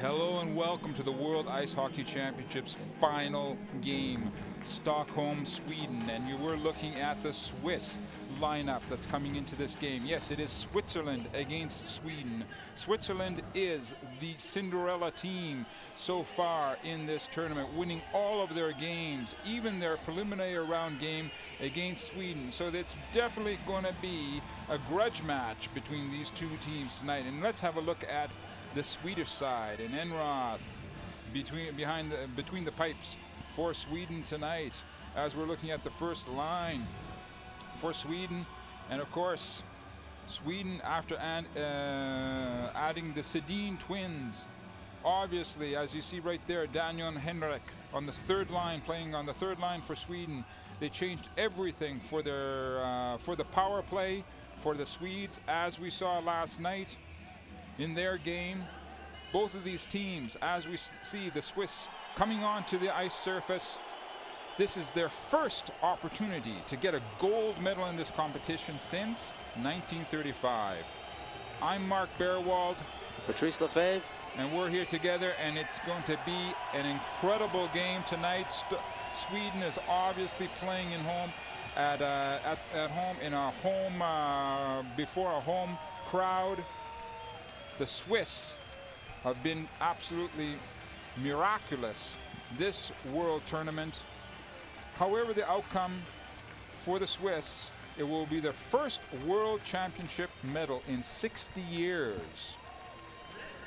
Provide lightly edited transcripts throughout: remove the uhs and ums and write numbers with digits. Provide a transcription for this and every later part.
Hello and welcome to the World Ice Hockey Championships final game, Stockholm, Sweden, and we're looking at the Swiss lineup that's coming into this game. Yes, it is Switzerland against Sweden. Switzerland is the Cinderella team so far in this tournament, winning all of their games, even their preliminary round game against Sweden. So it's definitely going to be a grudge match between these two teams tonight. And let's have a look at the Swedish side, and Enroth between the pipes for Sweden tonight, as we're looking at the first line for Sweden. And of course, Sweden, after adding the Sedin twins, obviously, as you see right there, Daniel and Henrik on the third line, playing on the third line for Sweden. They changed everything for their for the power play for the Swedes, as we saw last night in their game. Both of these teams, as we see the Swiss coming onto the ice surface, this is their first opportunity to get a gold medal in this competition since 1935. I'm Mark Bearwald. Patrice Lefebvre. And we're here together, and it's going to be an incredible game tonight. Sweden is obviously playing in home at home in a home before a home crowd. The Swiss have been absolutely miraculous this World Tournament. However, the outcome for the Swiss, it will be their first World Championship medal in 60 years.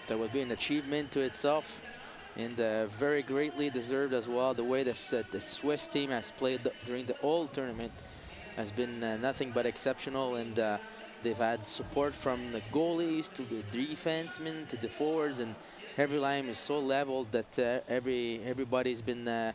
That would be an achievement to itself, and very greatly deserved as well. The way that the Swiss team has played during the whole tournament has been nothing but exceptional, and they've had support from the goalies to the defensemen to the forwards, and every line is so leveled that everybody's been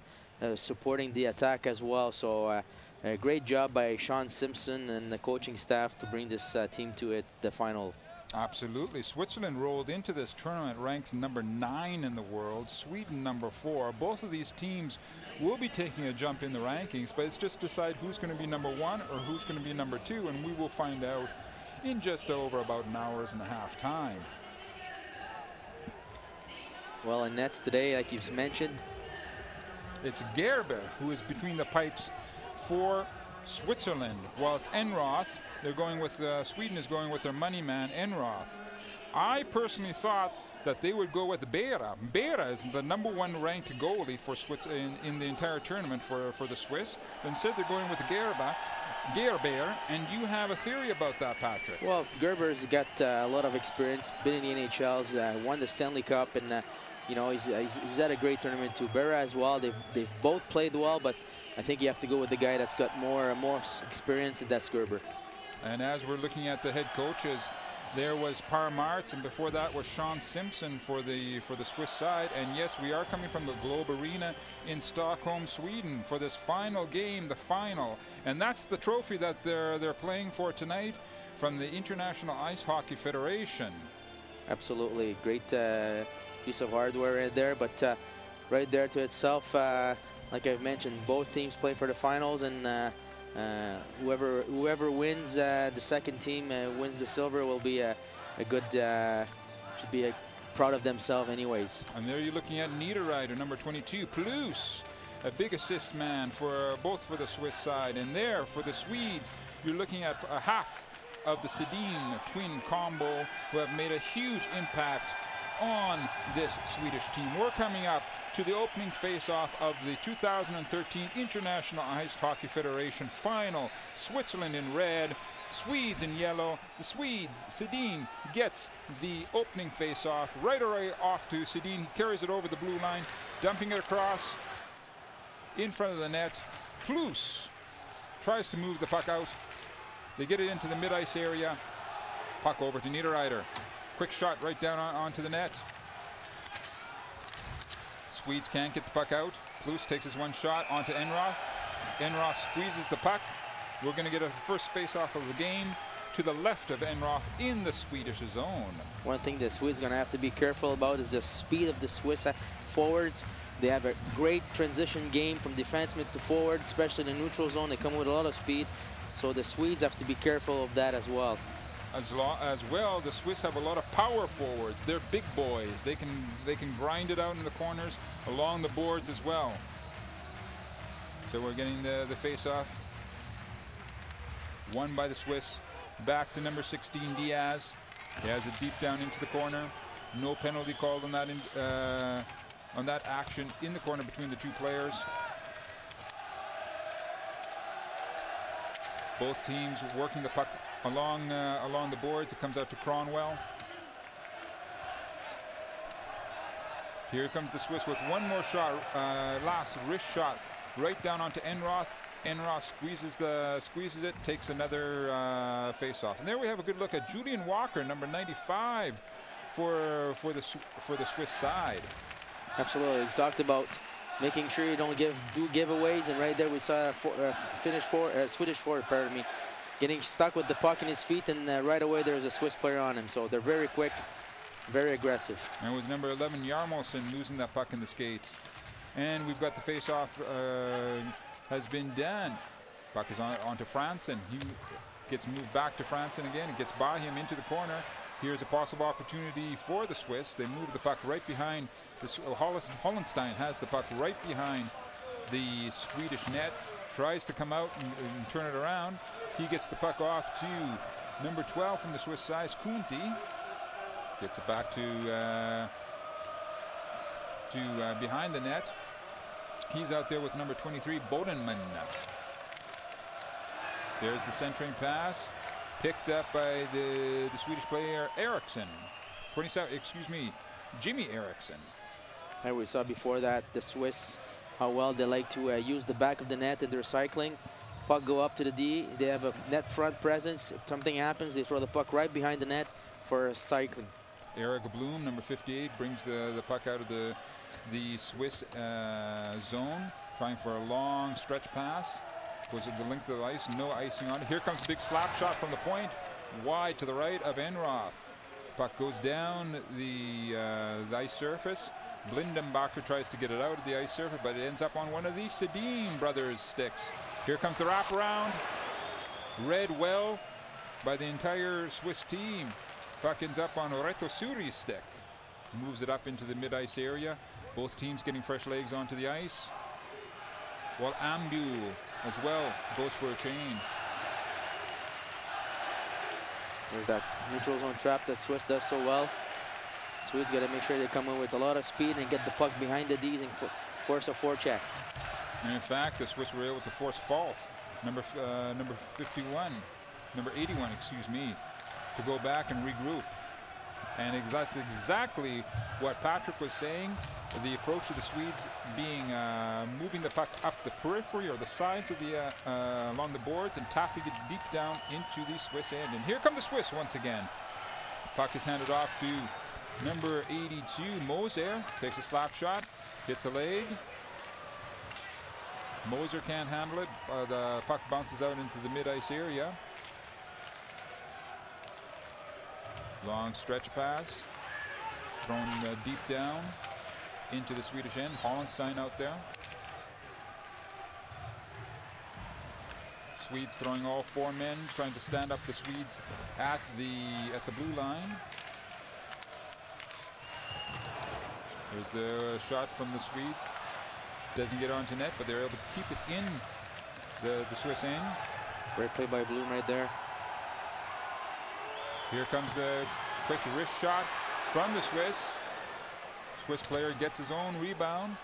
supporting the attack as well. So a great job by Sean Simpson and the coaching staff to bring this team to the final. Absolutely. Switzerland rolled into this tournament ranked number 9 in the world, Sweden number 4. Both of these teams will be taking a jump in the rankings, but it's just decide who's going to be number 1 or who's going to be number 2, and we will find out in just over about an hour and a half time. Well, in nets today, like you've mentioned, it's Gerber who is between the pipes for Switzerland, while it's Enroth. They're going with Sweden is going with their money man Enroth. I personally thought that they would go with Bera. Bera is the #1 ranked goalie for in the entire tournament for the Swiss. But instead, they're going with Gerber, and you have a theory about that, Patrick. Well, Gerber's got a lot of experience, been in the NHLs, won the Stanley Cup, and you know, he's had a great tournament too. Berra as well. They've both played well, but I think you have to go with the guy that's got more experience, and that's Gerber. And as we're looking at the head coaches, there was Per Martz, and before that was Sean Simpson for the Swiss side. And yes, we are coming from the Globe Arena in Stockholm, Sweden, for this final game, the final. And that's the trophy that they're playing for tonight from the International Ice Hockey Federation. Absolutely, great piece of hardware in there, but right there to itself, like I've mentioned, both teams play for the finals, and whoever wins the second team wins the silver will be a good should be proud of themselves anyways. And there you're looking at Niederreiter, number 22, plus a big assist man for both for the Swiss side. And there for the Swedes, you're looking at a half of the Sedin twin combo, who have made a huge impact on this Swedish team. We're coming up to the opening face-off of the 2013 International Ice Hockey Federation final. Switzerland in red, Swedes in yellow. The Swedes, Sedin, gets the opening face-off right away off to Sedin. He carries it over the blue line, dumping it across in front of the net. Plus tries to move the puck out. They get it into the mid-ice area. Puck over to Niederreiter. Quick shot right down onto the net. Swedes can't get the puck out. Plus takes his one shot onto Enroth. Enroth squeezes the puck. We're going to get a first face-off of the game to the left of Enroth in the Swedish zone. One thing the Swedes going to have to be careful about is the speed of the Swiss forwards. They have a great transition game from defenseman to forward, especially in the neutral zone. They come with a lot of speed, so the Swedes have to be careful of that as well. as well, the Swiss have a lot of power forwards. They're big boys. They can grind it out in the corners, along the boards as well. So we're getting the face-off. Won by the Swiss. Back to number 16, Diaz. He has it deep down into the corner. No penalty called on that action in the corner between the two players. Both teams working the puck along the boards. It comes out to Cronwell. Here comes the Swiss with one more shot, last wrist shot, right down onto Enroth. Enroth squeezes it, takes another face-off. And there we have a good look at Julian Walker, number 95, for the Swiss side. Absolutely. We've talked about making sure you don't do giveaways, and right there we saw a Swedish forward, pardon me, getting stuck with the puck in his feet, and right away there's a Swiss player on him. So they're very quick, very aggressive. And it was number 11 Jarmosen losing that puck in the skates. And we've got the face-off has been done. Puck is onto Franson. He gets moved back to Franson again. It gets by him into the corner. Here's a possible opportunity for the Swiss. They move the puck right behind. Hollenstein has the puck right behind the Swedish net. Tries to come out and turn it around. He gets the puck off to number 12 from the Swiss side, Kunti. Gets it back to behind the net. He's out there with number 23, Bodenman. There's the centering pass, picked up by the Swedish player Eriksson. 27, excuse me, Jimmy Eriksson. And we saw before that the Swiss, how well they like to use the back of the net in their cycling. Puck go up to the D. They have a net front presence. If something happens, they throw the puck right behind the net for cycling. Eric Bloom, number 58, brings the puck out of the Swiss zone, trying for a long stretch pass. Goes at the length of the ice, no icing on it. Here comes a big slap shot from the point, wide to the right of Enroth. Puck goes down the ice surface. Blindenbacher tries to get it out of the ice surface, but it ends up on one of these Sedin brothers' sticks. Here comes the wraparound. Read well by the entire Swiss team. Puck ends up on Reto Suri's stick. Moves it up into the mid-ice area. Both teams getting fresh legs onto the ice. While Ambu as well goes for a change. There's that neutral zone trap that Swiss does so well. Swedes got to make sure they come in with a lot of speed and get the puck behind the Ds and force a forecheck. And in fact, the Swiss were able to force false. Number 81, excuse me, to go back and regroup. And that's exactly what Patrick was saying. The approach of the Swedes being moving the puck up the periphery or the sides of the along the boards and tapping it deep down into the Swiss end. And here come the Swiss once again. Puck is handed off to number 82, Moser. Takes a slap shot, hits a leg. Moser can't handle it. The puck bounces out into the mid-ice area. Long stretch pass, thrown deep down into the Swedish end. Hollenstein out there. Swedes throwing all four men, trying to stand up the Swedes at the blue line. There's the shot from the Swedes. Doesn't get onto net, but they're able to keep it in the Swiss end. Great play by Bloom right there. Here comes a quick wrist shot from the Swiss. Swiss player gets his own rebound.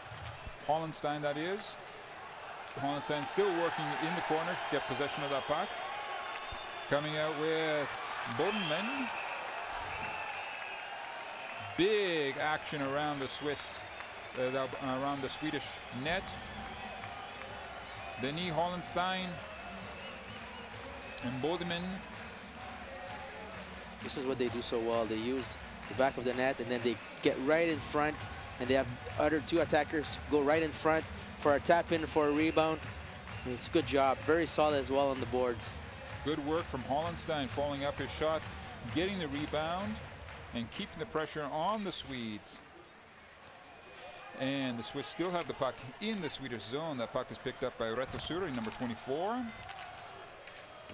Hollenstein, that is. Hollenstein still working in the corner to get possession of that puck. Coming out with Bodenman. Big action around the Swiss, around the Swedish net. Denis Hollenstein and Bodenman. This is what they do so well. They use the back of the net and then they get right in front, and they have other two attackers go right in front for a tap in, for a rebound. And it's a good job. Very solid as well on the boards. Good work from Hollenstein, following up his shot, getting the rebound and keeping the pressure on the Swedes. And the Swiss still have the puck in the Swedish zone. That puck is picked up by Reto Suri, number 24.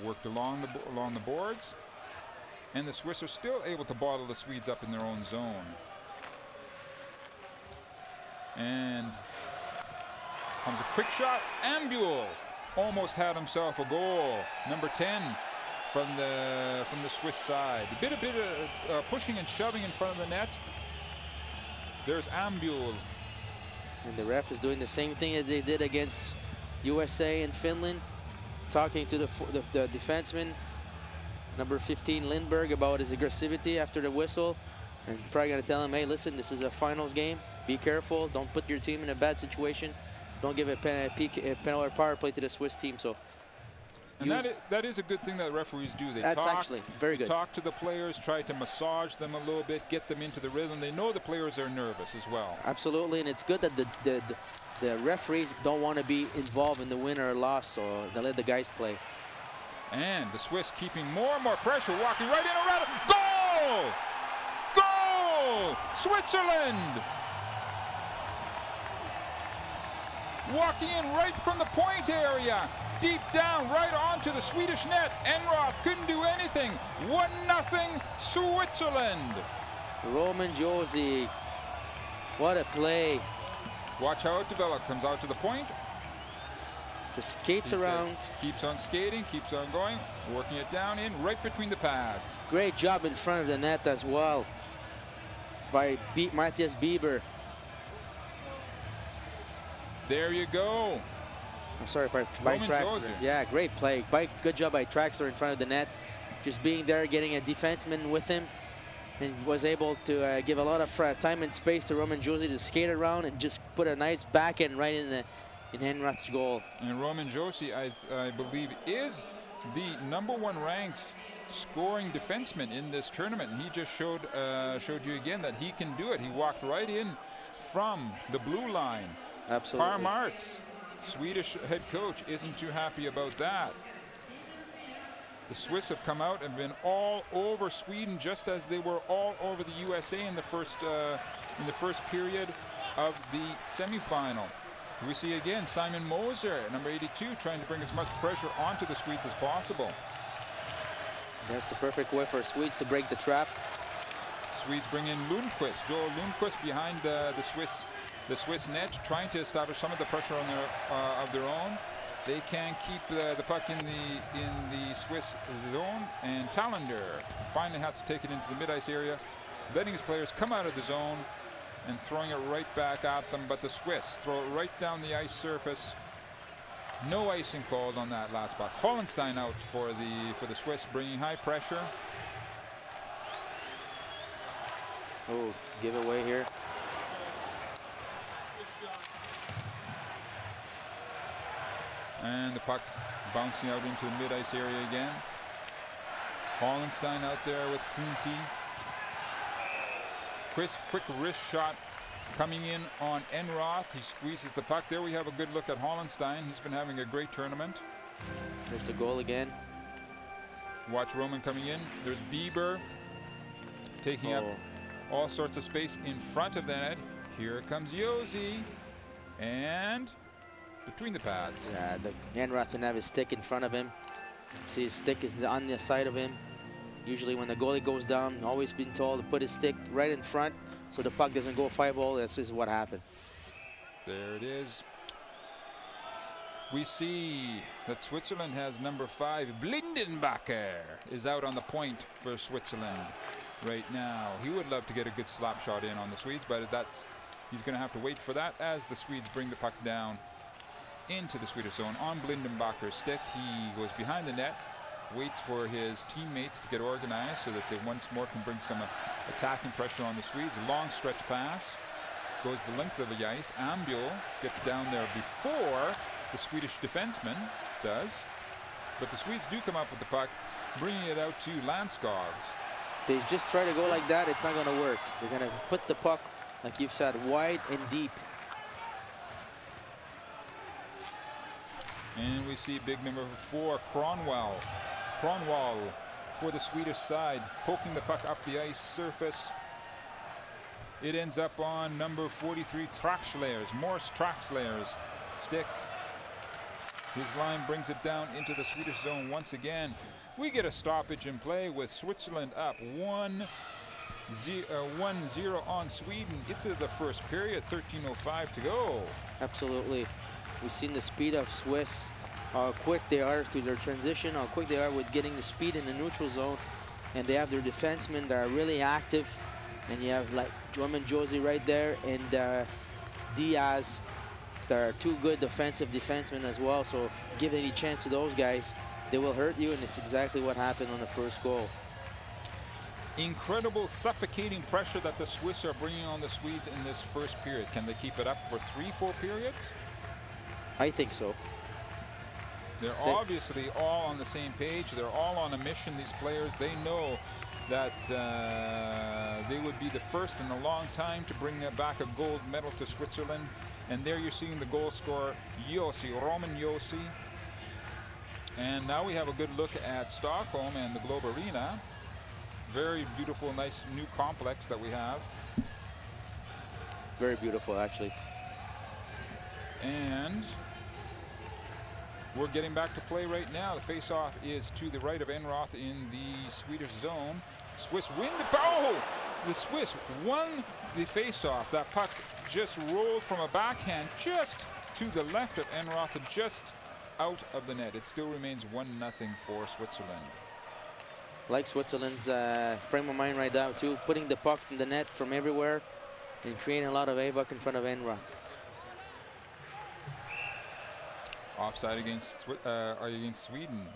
Worked along the boards. And the Swiss are still able to bottle the Swedes up in their own zone. And comes a quick shot. Ambul almost had himself a goal. Number 10 from the Swiss side. A bit of pushing and shoving in front of the net. There's Ambul. And the ref is doing the same thing that they did against USA and Finland, talking to the defenseman, number 15 Lindberg, about his aggressivity after the whistle, and probably gonna tell him, hey, listen, this is a finals game. Be careful. Don't put your team in a bad situation. Don't give a penalty or power play to the Swiss team. So. And that is a good thing that referees do. That's actually very good. Talk to the players, try to massage them a little bit, get them into the rhythm. They know the players are nervous as well. Absolutely, and it's good that the referees don't want to be involved in the win or loss, so they let the guys play. And the Swiss keeping more and more pressure, walking right in around it. Goal! Goal! Switzerland! Walking in right from the point area. Deep down, right onto the Swedish net. Enroth couldn't do anything. 1-0 Switzerland. Roman Josi. What a play. Watch how it develops. Comes out to the point. Just skates around. Keeps on skating, keeps on going. Working it down in right between the pads. Great job in front of the net as well by Matthias Bieber. There you go. I'm sorry, by Traxler. Yeah, great play. Good job by Traxler in front of the net. Just being there, getting a defenseman with him, and was able to give a lot of time and space to Roman Josi to skate around and just put a nice backhand right in Henroth's goal. And Roman Josi, I believe, is the #1 ranked scoring defenseman in this tournament. And he just showed you again that he can do it. He walked right in from the blue line. Absolutely. Parmarts, Swedish head coach, isn't too happy about that. The Swiss have come out and been all over Sweden, just as they were all over the USA in the first period of the semifinal. We see again Simon Moser, number 82, trying to bring as much pressure onto the Swedes as possible. That's the perfect way for Swedes to break the trap. Swedes bring in Lundqvist, Joel Lundqvist behind the Swiss net, trying to establish some of the pressure on of their own. They can keep the puck in the Swiss zone, and Talander finally has to take it into the mid-ice area, letting his players come out of the zone and throwing it right back at them. But the Swiss throw it right down the ice surface. No icing called on that last puck. Hollenstein out for the Swiss, bringing high pressure. Oh, giveaway here. And the puck bouncing out into the mid-ice area again. Hollenstein out there with Kunti. Quick wrist shot coming in on Enroth. He squeezes the puck. There we have a good look at Hollenstein. He's been having a great tournament. There's the goal again. Watch Roman coming in. There's Bieber taking up all sorts of space in front of the net. Here comes Josi. And between the pads. Yeah, the Enroth can have his stick in front of him. See, his stick is on the side of him. Usually when the goalie goes down, always been told to put his stick right in front so the puck doesn't go 5-0. This is what happened. There it is. We see that Switzerland has number 5, Blindenbacher, is out on the point for Switzerland right now. He would love to get a good slap shot in on the Swedes, but he's going to have to wait for that as the Swedes bring the puck down into the Swedish zone on Blindenbacher's stick. He goes behind the net, waits for his teammates to get organized so that they once more can bring some attacking pressure on the Swedes. A long stretch pass goes the length of the ice. Ambul gets down there before the Swedish defenseman does, but the Swedes do come up with the puck, bringing it out to Landskog. They just try to go like that, it's not going to work. They're going to put the puck, like you've said, wide and deep. And we see big number 4, Kronwall for the Swedish side, poking the puck up the ice surface. It ends up on number 43, Traxler's, Morse Traxler's stick. His line brings it down into the Swedish zone once again. We get a stoppage in play with Switzerland up 1-0 on Sweden. It's the first period, 13:05 to go. Absolutely. We've seen the speed of Swiss, how quick they are to their transition, how quick they are with getting the speed in the neutral zone. And they have their defensemen that are really active. And you have like Drummond Josie right there and Diaz. There are two good defensive defensemen as well. So if you give any chance to those guys, they will hurt you. And it's exactly what happened on the first goal. Incredible suffocating pressure that the Swiss are bringing on the Swedes in this first period. Can they keep it up for 3-4 periods? I think so. They're obviously all on the same page. They're all on a mission, these players. They know that they would be the first in a long time to bring back a gold medal to Switzerland. And there you're seeing the goal scorer, Roman Josi. And now we have a good look at Stockholm and the Globe Arena. Very beautiful, nice new complex that we have. Very beautiful, actually. And we're getting back to play right now. The face-off is to the right of Enroth in the Swedish zone. Swiss win the... Oh! The Swiss won the face-off. That puck just rolled from a backhand just to the left of Enroth and just out of the net. It still remains 1-0 for Switzerland. Like Switzerland's frame of mind right now too, putting the puck in the net from everywhere and creating a lot of havoc in front of Enroth. Offside against Sweden.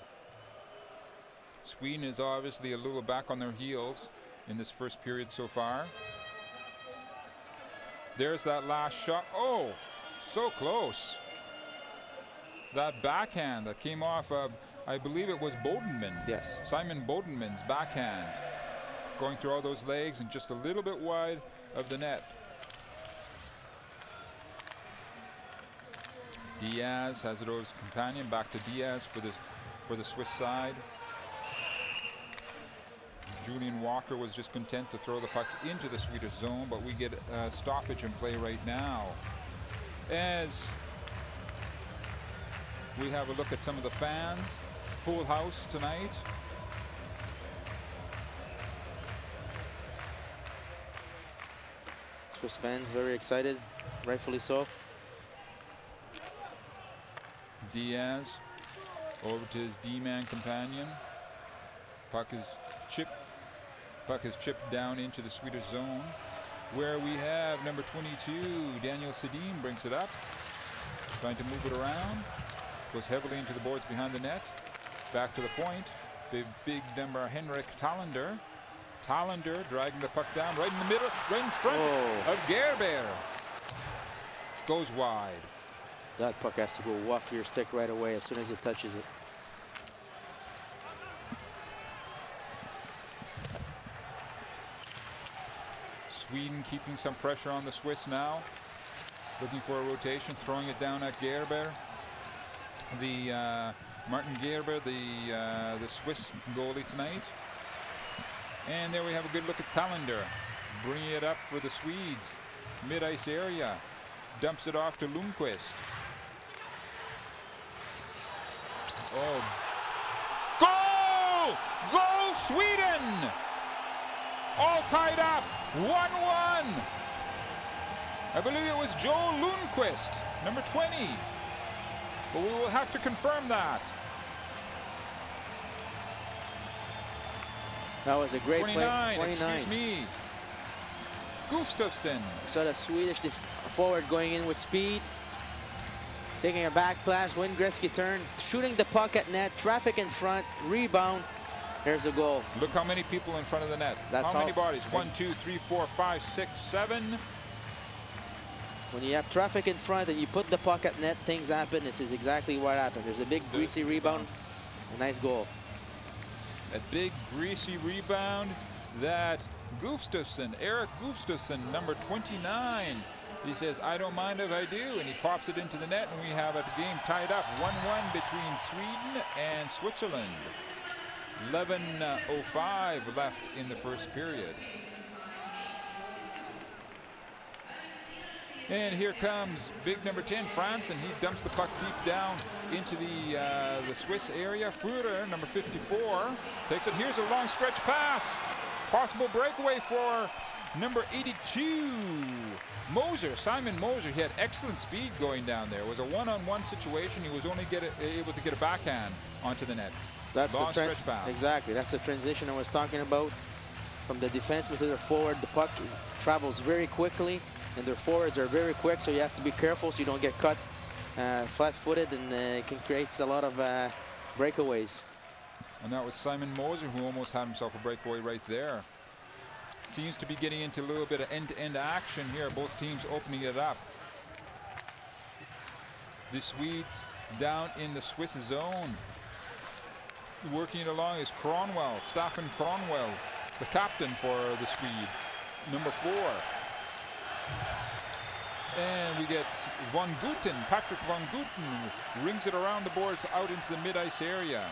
Sweden is obviously a little back on their heels in this first period so far. There's that last shot. Oh, so close. That backhand that came off of, I believe it was Bodenman. Yes. Simon Bodenman's backhand. Going through all those legs and just a little bit wide of the net. Diaz has it over his companion. Back to Diaz for the Swiss side. Julian Walker was just content to throw the puck into the Swedish zone, but we get a stoppage in play right now. As we have a look at some of the fans. Full house tonight. Swiss fans very excited, rightfully so. Diaz over to his D-man companion. Puck is chipped down into the Swedish zone, where we have number 22, Daniel Sedin, brings it up, trying to move it around, goes heavily into the boards behind the net, back to the point. Big number Henrik Talander. Talander dragging the puck down right in the middle, right in front of Gerber. Goes wide. That puck has to go off your stick right away as soon as it touches it. Sweden keeping some pressure on the Swiss now. Looking for a rotation, throwing it down at Gerber. Martin Gerber, the Swiss goalie tonight. And there we have a good look at Talander. Bringing it up for the Swedes. Mid-ice area. Dumps it off to Lundqvist. Oh. Goal! Goal, Sweden! All tied up. 1-1. I believe it was Joel Lundqvist, number 20. But we will have to confirm that. That was a great 29, play. 29. Excuse me. Gustafsson. So the Swedish forward going in with speed. Taking a back pass, Wayne Gretzky turn, shooting the puck at net, traffic in front, rebound. There's a goal. Look how many people in front of the net. That's how many bodies? 1, 2, 3, 4, 5, 6, 7. When you have traffic in front and you put the puck at net, things happen. This is exactly what happened. There's a big greasy rebound, a nice goal. A big greasy rebound that Gustafsson, Eric Gustafsson, number 29. He says, I don't mind if I do, and he pops it into the net, and we have a game tied up 1-1 between Sweden and Switzerland. 11:05 left in the first period. And here comes big number 10, France, and he dumps the puck deep down into the Swiss area. Führer, number 54, takes it. Here's a long stretch pass. Possible breakaway for number 82, Moser, Simon Moser. He had excellent speed going down there. It was a one-on-one situation. He was only able to get a backhand onto the net. That's long the stretch pass. Exactly. That's the transition I was talking about. From the defenseman to the forward, the puck travels very quickly, and their forwards are very quick, so you have to be careful so you don't get cut flat-footed, and it can create a lot of breakaways. And that was Simon Moser who almost had himself a breakaway right there. Seems to be getting into a little bit of end-to-end action here. Both teams opening it up. The Swedes down in the Swiss zone. Working it along is Kronwall, Staffan Kronwall, the captain for the Swedes, number 4. And we get Von Guten, Patrick Von Guten, rings it around the boards out into the mid-ice area.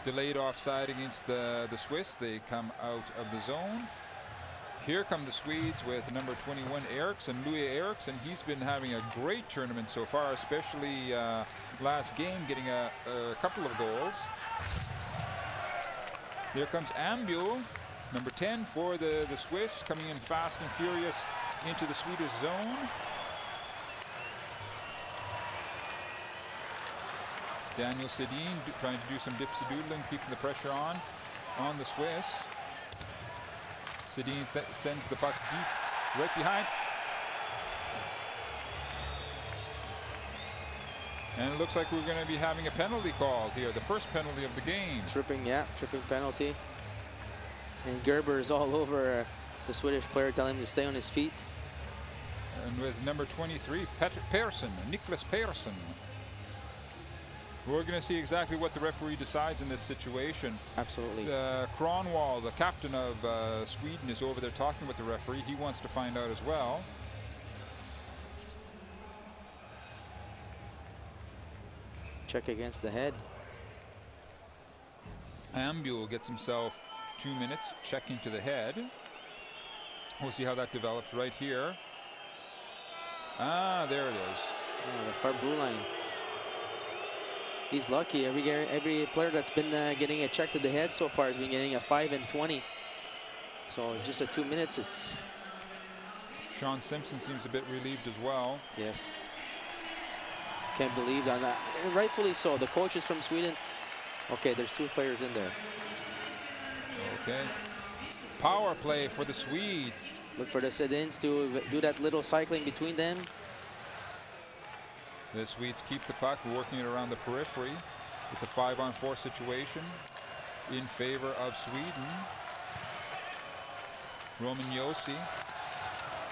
Delayed offside against the Swiss. They come out of the zone. Here come the Swedes with number 21, Eriksson, Louis Eriksson. He's been having a great tournament so far, especially last game, getting a couple of goals. Here comes Ambuel, number 10 for the Swiss, coming in fast and furious into the Swedish zone. Daniel Sedin trying to do some dipsy-doodling, keeping the pressure on the Swiss. Sedin sends the puck deep, right behind. And it looks like we're going to be having a penalty called here, the first penalty of the game. Tripping penalty. And Gerber is all over the Swedish player, telling him to stay on his feet. And with number 23, Persson, Niklas Persson. We're going to see exactly what the referee decides in this situation. Absolutely. Kronwall, the captain of Sweden, is over there talking with the referee. He wants to find out as well. Check against the head. Ambuel gets himself 2 minutes checking to the head. We'll see how that develops right here. Ah, there it is. Oh, the far blue line. He's lucky. Every player that's been getting a check to the head so far has been getting a 5 and 20. So just at 2 minutes, it's... Sean Simpson seems a bit relieved as well. Yes. Can't believe that. And rightfully so. The coach is from Sweden. Okay, there's 2 players in there. Okay. Power play for the Swedes. Look for the Sedins to do that little cycling between them. The Swedes keep the puck, working it around the periphery. It's a 5-on-4 situation in favor of Sweden. Roman Josi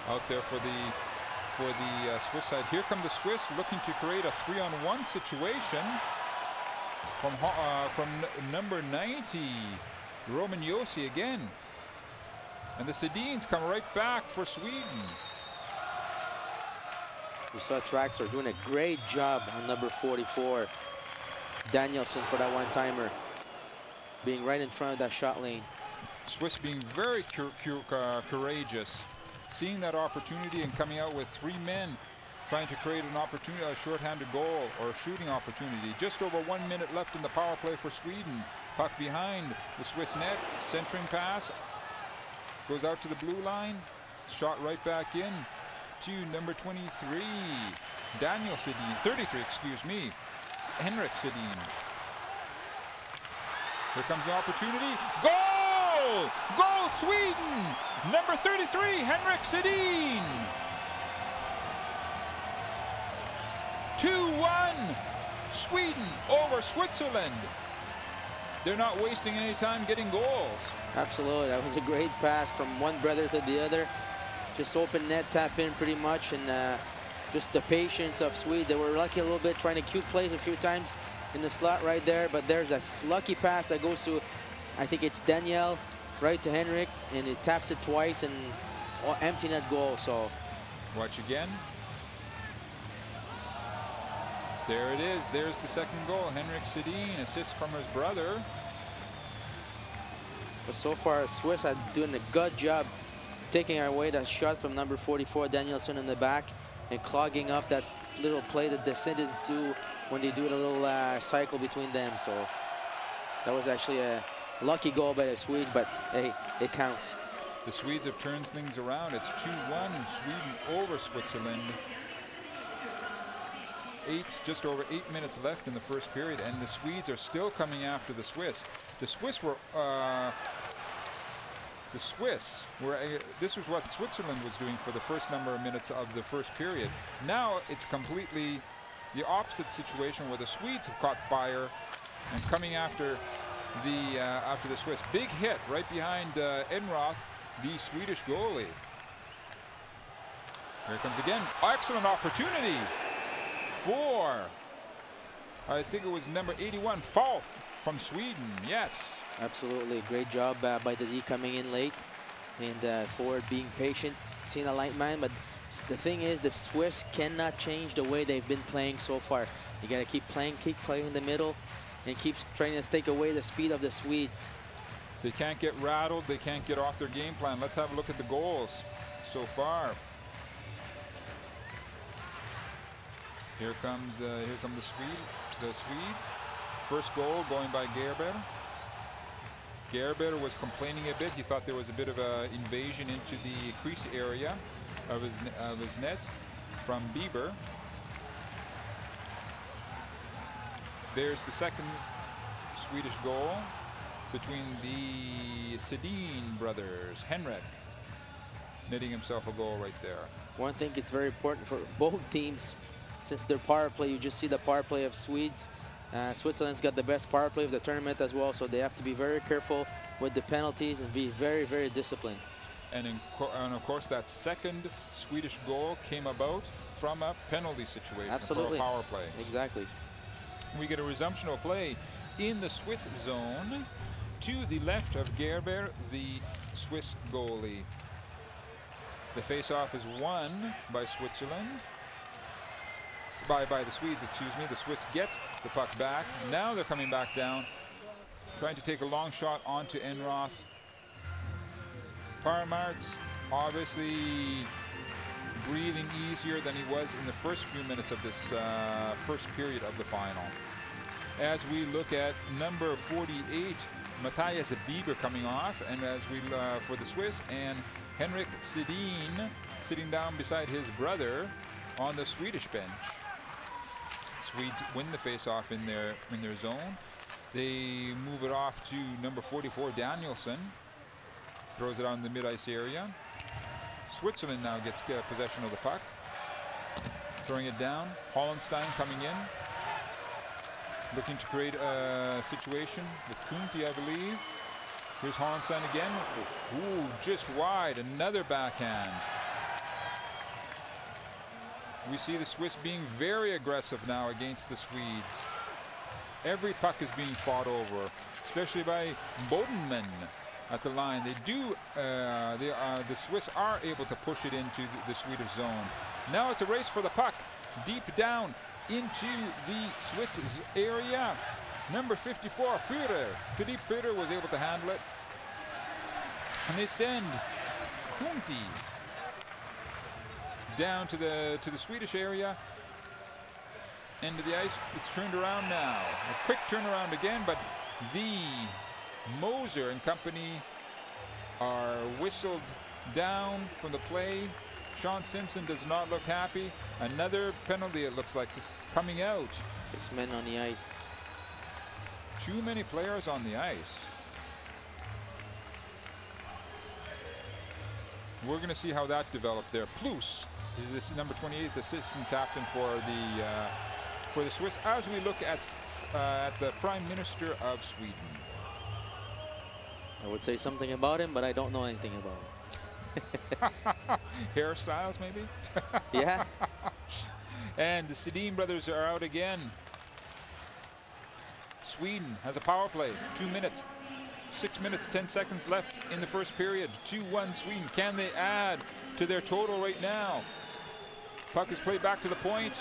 out there for the Swiss side. Here come the Swiss looking to create a 3-on-1 situation from number 90, Roman Josi again. And the Sedins come right back for Sweden. We saw Traxler doing a great job on number 44, Danielson, for that one-timer, being right in front of that shot lane. Swiss being very courageous, seeing that opportunity and coming out with 3 men trying to create an opportunity, a short-handed goal or a shooting opportunity. Just over 1 minute left in the power play for Sweden. Puck behind the Swiss net, centering pass, goes out to the blue line, shot right back in to number 23, Daniel Sedin, 33, excuse me, Henrik Sedin. Here comes the opportunity. Goal! Goal, Sweden! Number 33, Henrik Sedin. 2-1, Sweden over Switzerland. They're not wasting any time getting goals. Absolutely, that was a great pass from one brother to the other. Just open net, tap in pretty much, and just the patience of Sweden. They were lucky a little bit, trying to cute plays a few times in the slot right there, but there's a lucky pass that goes to, I think it's Daniel, right to Henrik, and it taps it twice and empty net goal. So watch again. There it is. There's the second goal. Henrik Sedin, assist from his brother. But so far, Swiss are doing a good job taking away that shot from number 44, Danielson, in the back, and clogging up that little play that the Swedes do when they do the little cycle between them. So that was actually a lucky goal by the Swedes, but hey, it counts. The Swedes have turned things around. It's 2-1 Sweden over Switzerland. Just over 8 minutes left in the first period, and the Swedes are still coming after the Swiss. The Swiss were this was what Switzerland was doing for the first number of minutes of the first period. Now it's completely the opposite situation, where the Swedes have caught fire and coming after the Swiss. Big hit right behind Enroth, the Swedish goalie. Here comes again. Excellent opportunity for, I think it was number 81, Falk from Sweden. Yes. Absolutely. Great job by the D coming in late, and forward being patient, seeing a light man. But the thing is, the Swiss cannot change the way they've been playing so far. You got to keep playing in the middle, and keep trying to take away the speed of the Swedes. They can't get rattled. They can't get off their game plan. Let's have a look at the goals so far. Here come the Swedes. First goal going by Gerber. Gerber was complaining a bit. He thought there was a bit of an invasion into the crease area of his net from Bieber. There's the second Swedish goal between the Sedin brothers. Henrik netting himself a goal right there. One thing, it's very important for both teams, since their power play, you just see the power play of Swedes. Switzerland's got the best power play of the tournament as well, so they have to be very careful with the penalties and be very, very disciplined. And of course, that second Swedish goal came about from a penalty situation. Absolutely. For a power play. Exactly. We get a resumption of play in the Swiss zone to the left of Gerber, the Swiss goalie. The face-off is won by Switzerland. By the Swedes, excuse me. The Swiss get the puck back. Now they're coming back down, trying to take a long shot onto Enroth. Paramartz obviously breathing easier than he was in the first few minutes of this first period of the final. As we look at number 48, Matthias Bieber coming off, and as we for the Swiss, and Henrik Sedin sitting down beside his brother on the Swedish bench. Swedes win the face-off in their zone. They move it off to number 44, Danielson. Throws it on the mid-ice area. Switzerland now gets possession of the puck. Throwing it down. Hollenstein coming in. Looking to create a situation with Kunti, I believe. Here's Hollenstein again. Ooh, just wide. Another backhand. We see the Swiss being very aggressive now against the Swedes. Every puck is being fought over, especially by Bodenman at the line. The Swiss are able to push it into the Swedish zone. Now it's a race for the puck, deep down into the Swiss area. Number 54, Führer. Philippe Führer was able to handle it. And they send Kunti down to the Swedish area, into the ice. It's turned around now. A quick turnaround again, but the Moser and company are whistled down from the play. Sean Simpson does not look happy. Another penalty, it looks like, coming out. 6 men on the ice. Too many players on the ice. We're going to see how that developed there. Plus is this number 28, the assistant captain for the Swiss. As we look at the Prime Minister of Sweden, I would say something about him, but I don't know anything about him. Hairstyles, maybe. Yeah. And the Sedin brothers are out again. Sweden has a power play. 2 minutes. 6 minutes, 10 seconds left in the first period. 2-1 Sweden. Can they add to their total right now? Puck is played back to the point.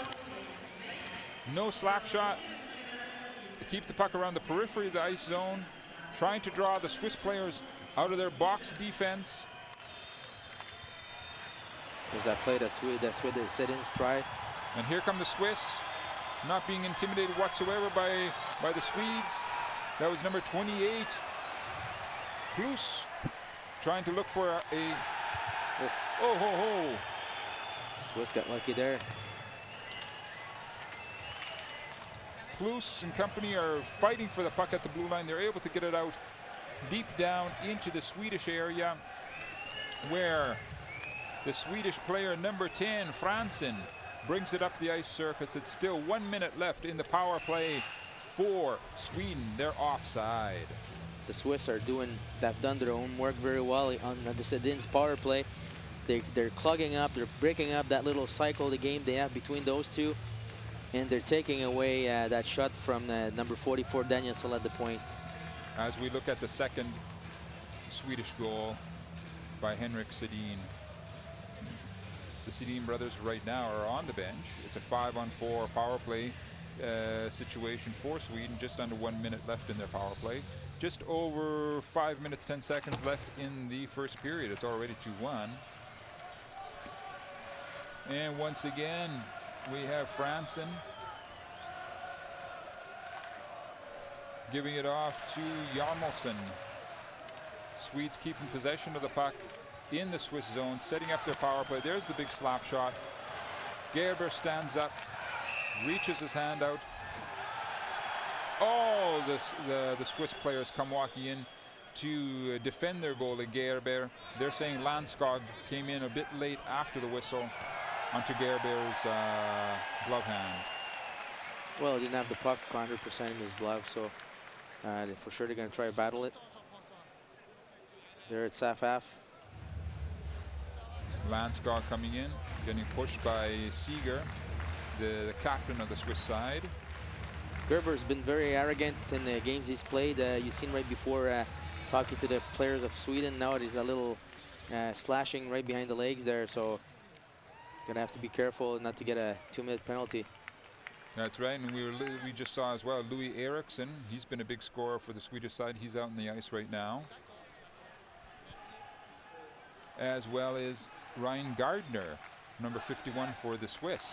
No slap shot. They keep the puck around the periphery of the ice zone, trying to draw the Swiss players out of their box defense. As I play that's where the sit-ins try. And here come the Swiss, not being intimidated whatsoever by the Swedes. That was number 28. Plus trying to look for a oh ho ho. Swiss got lucky there. Plus and company are fighting for the puck at the blue line. They're able to get it out deep down into the Swedish area, where the Swedish player number 10, Fransen, brings it up the ice surface. It's still 1 minute left in the power play for Sweden. They're offside. The Swiss are they've done their own work very well on the sit-ins power play. They're clogging up, they're breaking up that little cycle, the game they have between those two. And they're taking away that shot from number 44, Danielsson at the point. As we look at the second Swedish goal by Henrik Sedin. The Sedin brothers right now are on the bench. It's a 5-on-4 power play situation for Sweden. Just under 1 minute left in their power play. Just over 5 minutes, 10 seconds left in the first period. It's already 2-1. And once again, we have Fransen giving it off to Hjalmarsson. Swedes keeping possession of the puck in the Swiss zone, setting up their power play. There's the big slap shot. Gerber stands up, reaches his hand out. Oh, the Swiss players come walking in to defend their goalie, Gerber. They're saying Landskog came in a bit late after the whistle onto Gerber's glove hand. Well, he didn't have the puck 100% in his glove, so for sure they're going to try to battle it. There at half. Landskog coming in, getting pushed by Seeger, the captain of the Swiss side. Gerber's been very arrogant in the games he's played. You've seen right before talking to the players of Sweden. Now there's a little slashing right behind the legs there, so gonna have to be careful not to get a 2-minute penalty. That's right, and we just saw as well Louis Eriksson. He's been a big scorer for the Swedish side. He's out on the ice right now, as well as Ryan Gardner, number 51 for the Swiss.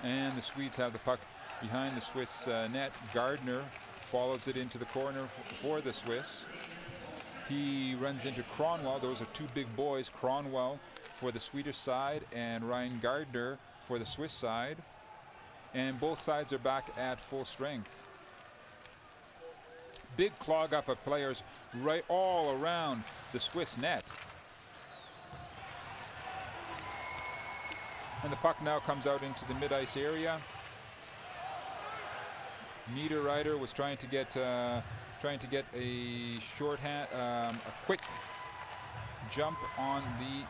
And the Swedes have the puck behind the Swiss net. Gardner follows it into the corner for the Swiss. He runs into Kronwall. Those are two big boys, Kronwall for the Swedish side and Ryan Gardner for the Swiss side. And both sides are back at full strength. Big clog up of players right all around the Swiss net. And the puck now comes out into the mid-ice area. Niederreiter was trying to get a shorthand, a quick jump on the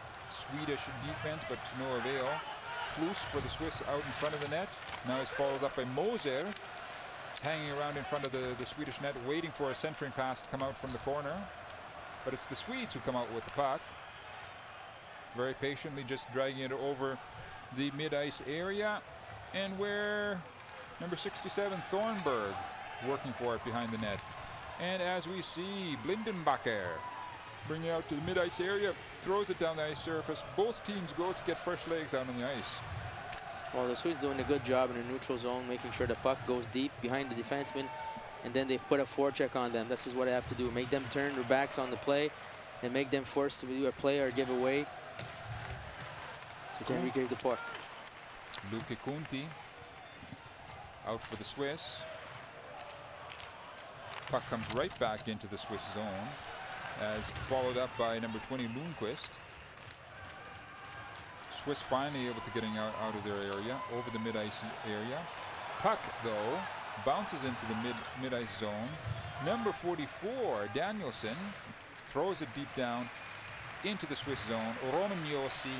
Swedish defense, but to no avail. Plus for the Swiss out in front of the net. Now he's followed up by Moser. He's hanging around in front of the Swedish net, waiting for a centering pass to come out from the corner. But it's the Swedes who come out with the puck. Very patiently just dragging it over the mid-ice area, and where number 67 Thornburg working for it behind the net. And as we see, Blindenbacher bringing it out to the mid-ice area, throws it down the ice surface. Both teams go to get fresh legs out on the ice. Well, the Swedes doing a good job in the neutral zone, making sure the puck goes deep behind the defenseman, and then they put a forecheck on them. This is what I have to do, make them turn their backs on the play and make them forced to do a play or give away. They can receive the puck. Luke Kunti out for the Swiss. Puck comes right back into the Swiss zone, as followed up by number 20 Lundqvist. Swiss finally able to getting out of their area, over the mid-ice area. Puck though bounces into the mid-ice zone. Number 44 Danielsson throws it deep down into the Swiss zone. Roman Yossi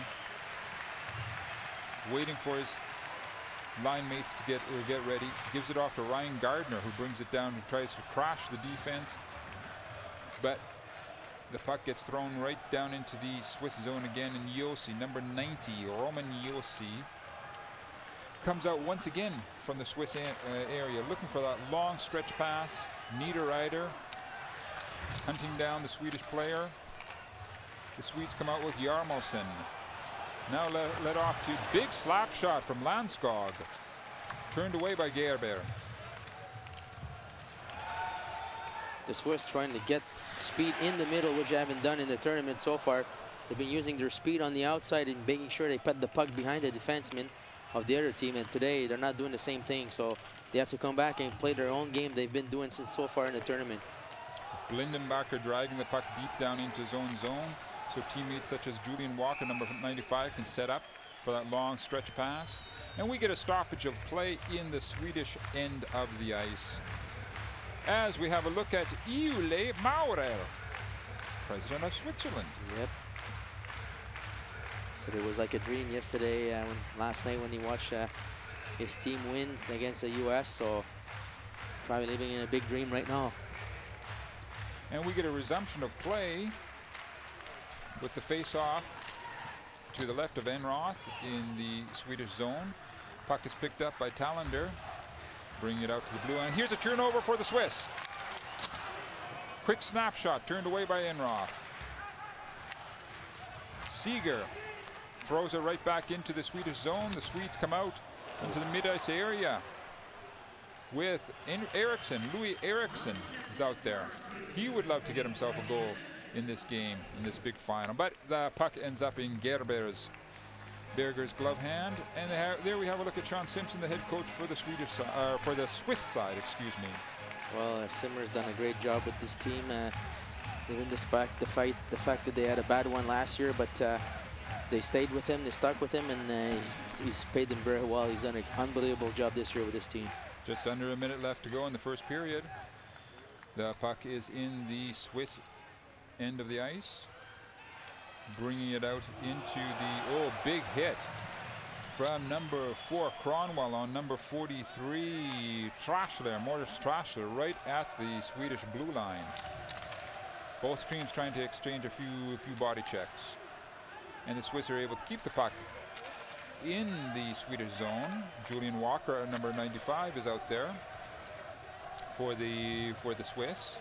waiting for his line mates to get ready. Gives it off to Ryan Gardner, who brings it down and tries to crash the defense. But the puck gets thrown right down into the Swiss zone again, and Yossi, number 90, Roman Yossi, comes out once again from the Swiss area, looking for that long stretch pass. Niederreiter hunting down the Swedish player. The Swedes come out with Jarmosen. Now led off to big slap shot from Landskog. Turned away by Gerber. The Swiss trying to get speed in the middle, which they haven't done in the tournament so far. They've been using their speed on the outside and making sure they put the puck behind the defenseman of the other team, and today they're not doing the same thing, so they have to come back and play their own game they've been doing since so far in the tournament. Blindenbacher dragging the puck deep down into his own zone, so teammates such as Julian Walker, number 95, can set up for that long stretch pass. And we get a stoppage of play in the Swedish end of the ice, as we have a look at Ole Maurer, president of Switzerland. Yep. So it was like a dream yesterday, last night when he watched his team wins against the US, so probably living in a big dream right now. And we get a resumption of play with the face-off to the left of Enroth in the Swedish zone. Puck is picked up by Talander, bringing it out to the blue line. Here's a turnover for the Swiss. Quick snapshot turned away by Enroth. Seeger throws it right back into the Swedish zone. The Swedes come out into the mid-ice area with Eriksson. Louis Eriksson is out there. He would love to get himself a goal in this game, in this big final. But the puck ends up in Berger's glove hand. And there we have a look at Sean Simpson, the head coach for the for the Swiss side, excuse me. Well, Simmer's done a great job with this team. Even despite the fact that they had a bad one last year, but they stayed with him, they stuck with him, and he's paid them very well. He's done an unbelievable job this year with this team. Just under a minute left to go in the first period. The puck is in the Swiss end of the ice. Bringing it out into the, big hit from number 4, Cronwell, on number 43, Trashler, Morris Trashler, right at the Swedish blue line. Both teams trying to exchange a few body checks. And the Swiss are able to keep the puck in the Swedish zone. Julian Walker, number 95, is out there for the Swiss.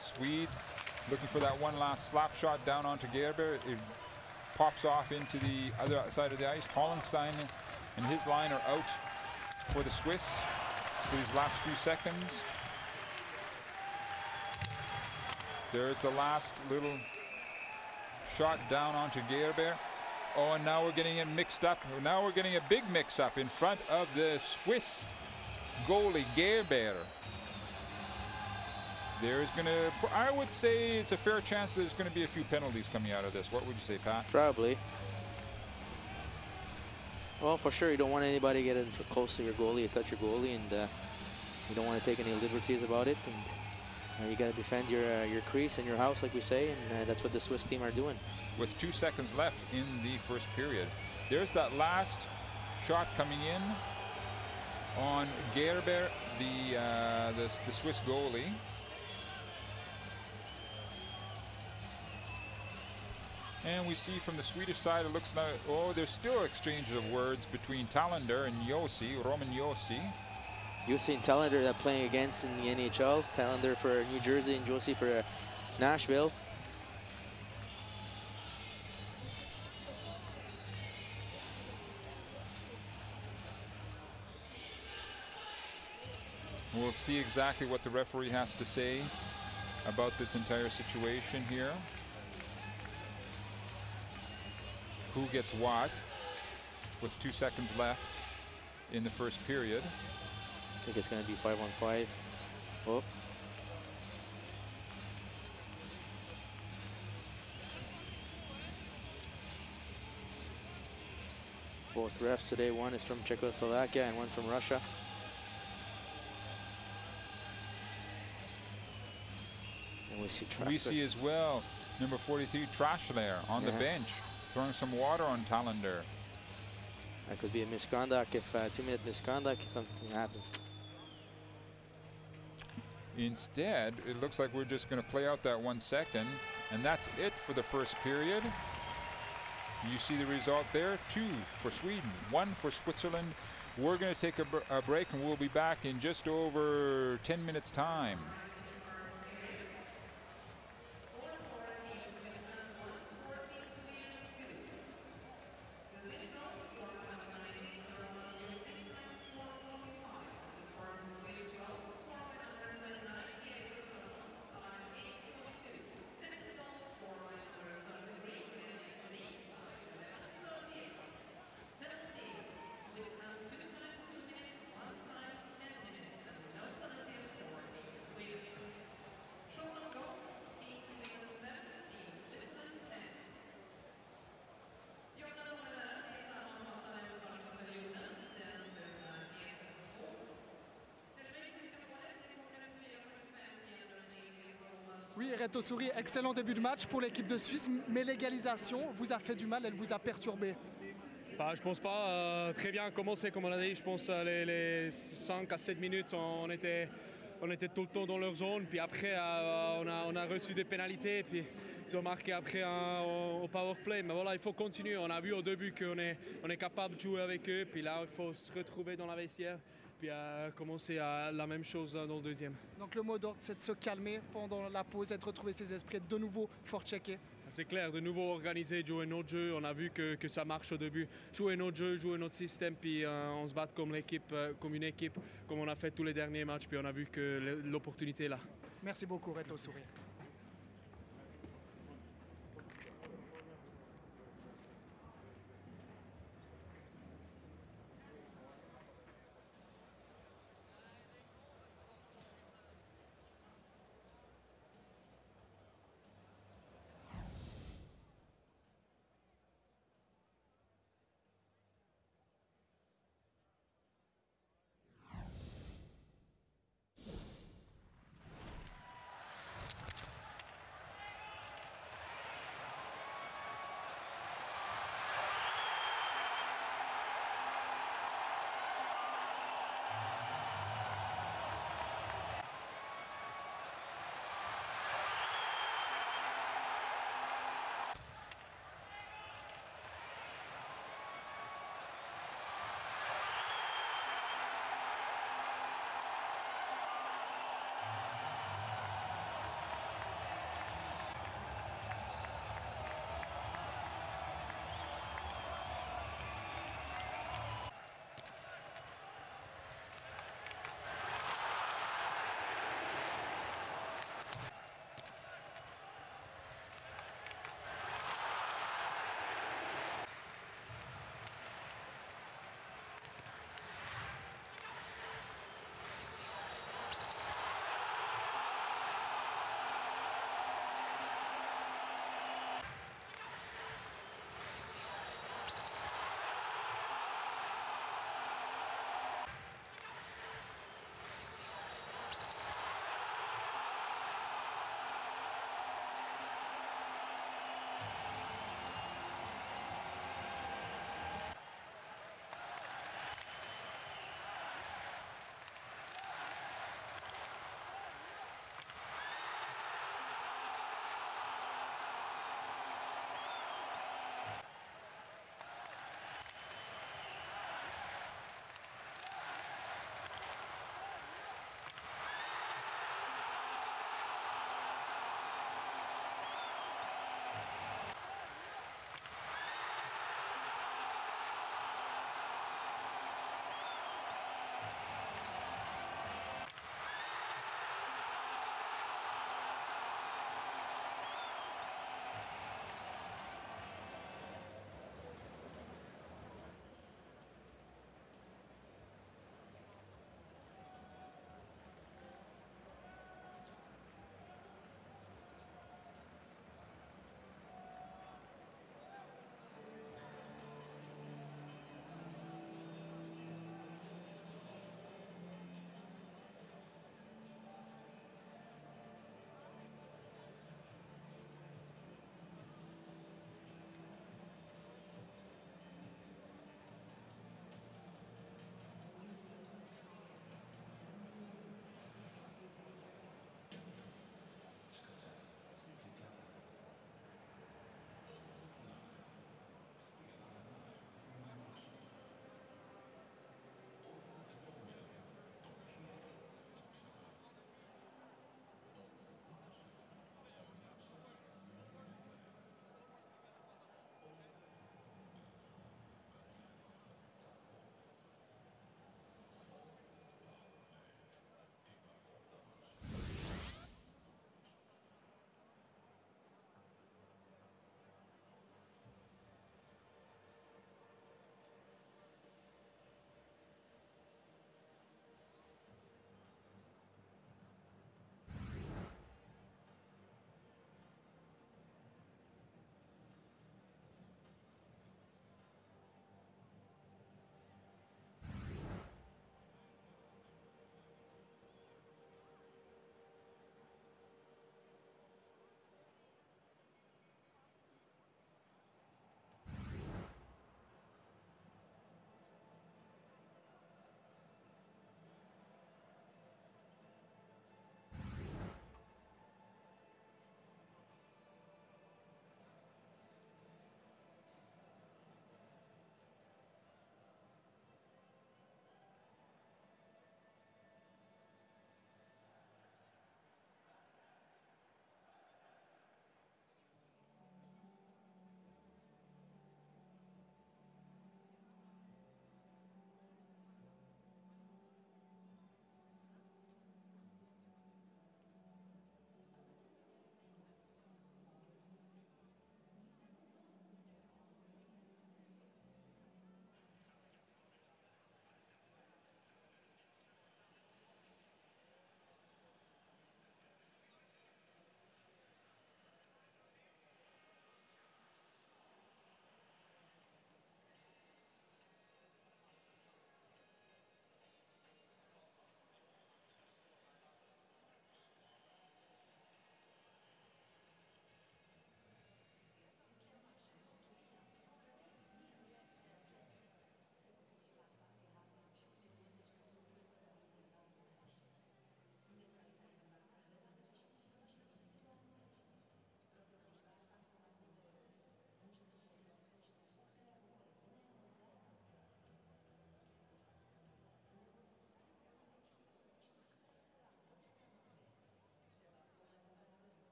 Swede looking for that one last slap shot down onto Gerber. It pops off into the other side of the ice. Hollenstein and his line are out for the Swiss for these last few seconds. There's the last little shot down onto Gerber. Oh, and now we're getting it mixed up. Now we're getting a big mix-up in front of the Swiss goalie, Gerber. There's going to, I would say it's a fair chance there's going to be a few penalties coming out of this. What would you say, Pat? Probably. Well, for sure, you don't want anybody getting close to your goalie or touch your goalie, and you don't want to take any liberties about it. And you got to defend your crease and your house, like we say, and that's what the Swiss team are doing. With 2 seconds left in the first period. There's that last shot coming in on Gerber, the Swiss goalie. And we see from the Swedish side, it looks like, there's still exchanges of words between Talander and Josi, Roman Josi. Josi and Talander that playing against in the NHL. Talander for New Jersey and Josi for Nashville. We'll see exactly what the referee has to say about this entire situation here. Who gets what with 2 seconds left in the first period. I think it's going to be 5-on-5. Oh. Both refs today, one is from Czechoslovakia and one from Russia. And we see as well number 43 Trashler on the bench, throwing some water on Talander. That could be a misconduct if 2-minute misconduct if something happens. Instead, it looks like we're just going to play out that 1 second, and that's it for the first period. You see the result there: 2 for Sweden, 1 for Switzerland. We're going to take a break, and we'll be back in just over 10 minutes time. Oui, Reto Souris, excellent début de match pour l'équipe de Suisse, mais l'égalisation vous a fait du mal, elle vous a perturbé. Je pense pas. Très bien commencé, comme on a dit. Je pense les 5 à 7 minutes, on était tout le temps dans leur zone. Puis après, on a reçu des pénalités. Puis ils ont marqué après au power play. Mais voilà, il faut continuer. On a vu au début qu'on est capable de jouer avec eux. Puis là, il faut se retrouver dans la vestiaire. Puis commencer à la même chose dans le deuxième. Donc le mot d'ordre, c'est de se calmer pendant la pause et de retrouver ses esprits, de nouveau fort checker. C'est clair, de nouveau organiser, jouer notre jeu. On a vu que ça marche au début. Jouer notre jeu, jouer notre système, puis on se bat comme une équipe, comme on a fait tous les derniers matchs. Puis on a vu que l'opportunité est là. Merci beaucoup, Reto Souris.